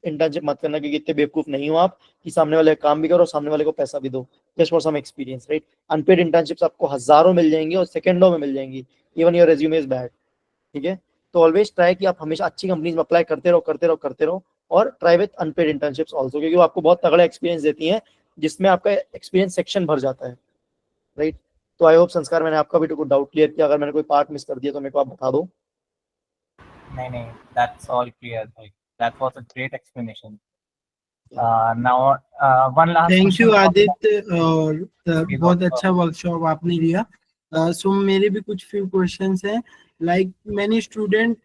Speaker 2: इंटर्नशिप मत करना, क्योंकि इतने बेवकूफ नहीं हो आप कि सामने वाले का काम भी करो और सामने वाले को पैसा भी दो just for some experience, right. Unpaid internships आपको हजारों मिल जाएंगी और सेकंडों में मिल जाएंगी, even your resume is bad, ठीक है। तो ऑलवेज ट्राई कि आप हमेशा अच्छी कंपनीज में अप्लाई करते रहो करते रहो करते रहो, और try with unpaid internships also, क्योंकि वो आपको बहुत तगड़ा एक्सपीरियंस देती हैं, जिसमें आपका एक्सपीरियंस सेक्शन भर जाता है, राइट। तो आई होप संस्कार मैंने आपका भी कुछ डाउट क्लियर किया। अगर मैंने कोई पार्ट मिस कर दिया तो मेरे को आप बता दो।
Speaker 1: नहीं, that's all clear. Like that was a great explanation. Now, one last
Speaker 5: thank
Speaker 1: question
Speaker 5: you
Speaker 1: about
Speaker 5: Aditya, और
Speaker 1: Please
Speaker 5: बहुत
Speaker 1: also-
Speaker 5: अच्छा वर्कशॉप आपने लिया। सो मेरे भी कुछ फ्यू क्वेश्चंस हैं। Like many student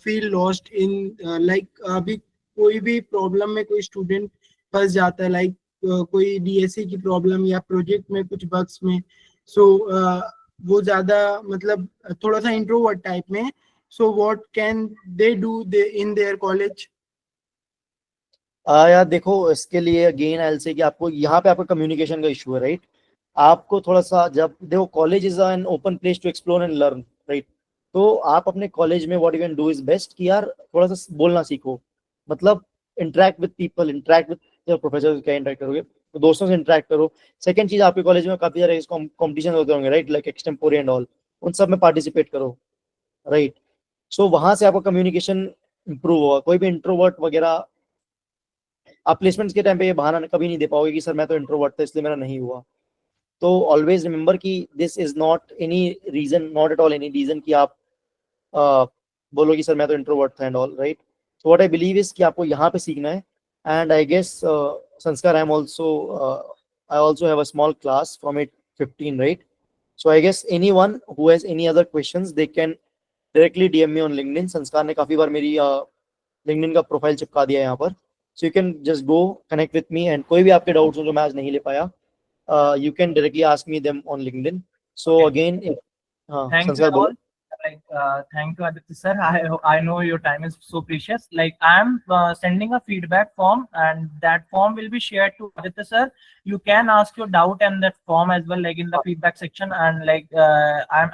Speaker 5: feel lost in, like अभी कोई भी प्रॉब्लम में कोई स्टूडेंट फंस जाता है, लाइक कोई डीएसए की प्रॉब्लम या प्रोजेक्ट में कुछ बग्स में। सो वो ज्यादा मतलब थोड़ा सा इंट्रोवर्ट टाइप में। So what can they do in their college?
Speaker 2: यार देखो, इसके लिए अगेन आई विल से कि आपको यहाँ पे आपका कम्युनिकेशन का इशू है, राइट। आपको थोड़ा सा, जब देखो college is an open place to explore and learn, right. तो आप अपने कॉलेज में what you can do is best कि यार थोड़ा सा बोलना सीखो, मतलब interact with people, interact with professor, क्या इंटरेक्ट करोगे तो दोस्तों से इंटरेक्ट करो। सेकंड चीज, आपके कॉलेज में काफी सारे कॉम्पिटिशन होते होंगे, राइट, लाइक एक्सटेम्पोरी एंड ऑल, उन सब में पार्टिसिपेट करो, राइट। सो वहां से आपका कम्युनिकेशन इंप्रूव होगा। कोई भी इंट्रोवर्ट वगैरह, आप प्लेसमेंट्स के टाइम पे ये बहाना कभी नहीं दे पाओगे कि सर मैं तो इंट्रोवर्ट था इसलिए मेरा नहीं हुआ। तो ऑलवेज रिमेंबर कि this is not any reason, not at all any reason कि आप बोलो कि सर मैं तो इंट्रोवर्ट था and all, right. So what I believe is कि आपको यहाँ पे सीखना है। And I guess Sanskar, I also have a small class from 8:15, right. So I guess anyone who has any other questions they can directly DM me on LinkedIn. Sanskar ने काफी बार मेरी LinkedIn का प्रोफाइल चिपका दिया है यहाँ पर, so you can just go connect with me, and कोई भी आपके डाउट्स हो जो मैं आज नहीं ले पाया, you can directly ask me them on LinkedIn. So
Speaker 1: Okay.
Speaker 2: again,
Speaker 1: Thank you
Speaker 2: संस्कार बोलो।
Speaker 1: all. Like, thank you, Aditya sir. I know your time is so precious. Like, I am sending a feedback form, and that form will be shared to Aditya sir. You can ask your doubt in that form as well, like in the feedback section. And like,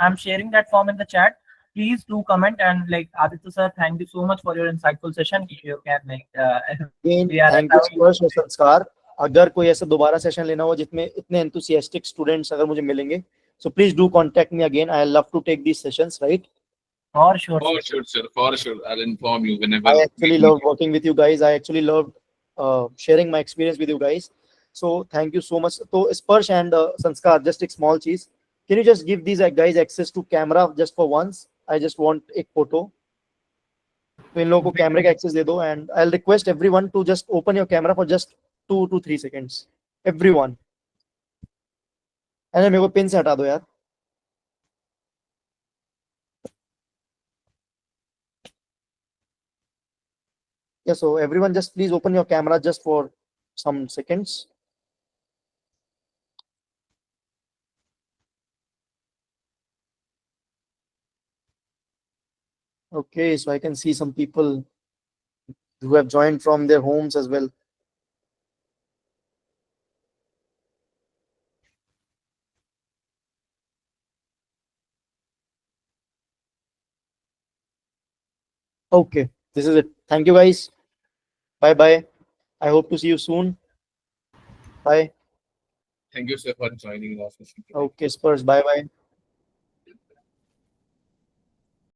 Speaker 1: I'm sharing that form in the chat. Please do comment, and like Aditya sir, thank you so much for your insightful session. You can like,
Speaker 2: Again,
Speaker 1: we are
Speaker 2: thank you so
Speaker 1: allowing-
Speaker 2: much for संस्कार। अगर कोई ऐसा दोबारा session लेना हो जिसमें इतने enthusiastic students अगर मुझे मिलेंगे, so please do contact me again. I love to take these sessions, right?
Speaker 1: For sure.
Speaker 4: For
Speaker 1: sir.
Speaker 4: sure, sir. For sure. I'll inform you whenever.
Speaker 2: I actually loved working with you guys. I actually loved sharing my experience with you guys. So thank you so much. So Sparsh and Sanskar, just a small cheese. Can you just give these guys access to camera just for once? I just want a photo. तो इन लोगों को कैमरे का access दे दो, and I will request everyone to just open your camera for just 2 to 3 seconds, everyone. अरे मेरे को पिन से हटा दो यार। Yeah, so everyone just please open your camera just for some seconds. Okay, so I can see some people who have joined from their homes as well. Okay, this is it. Thank you guys. Bye bye. I hope to see you soon. Bye.
Speaker 4: Thank you, sir, for joining us.
Speaker 2: Okay, Spurs. Bye bye.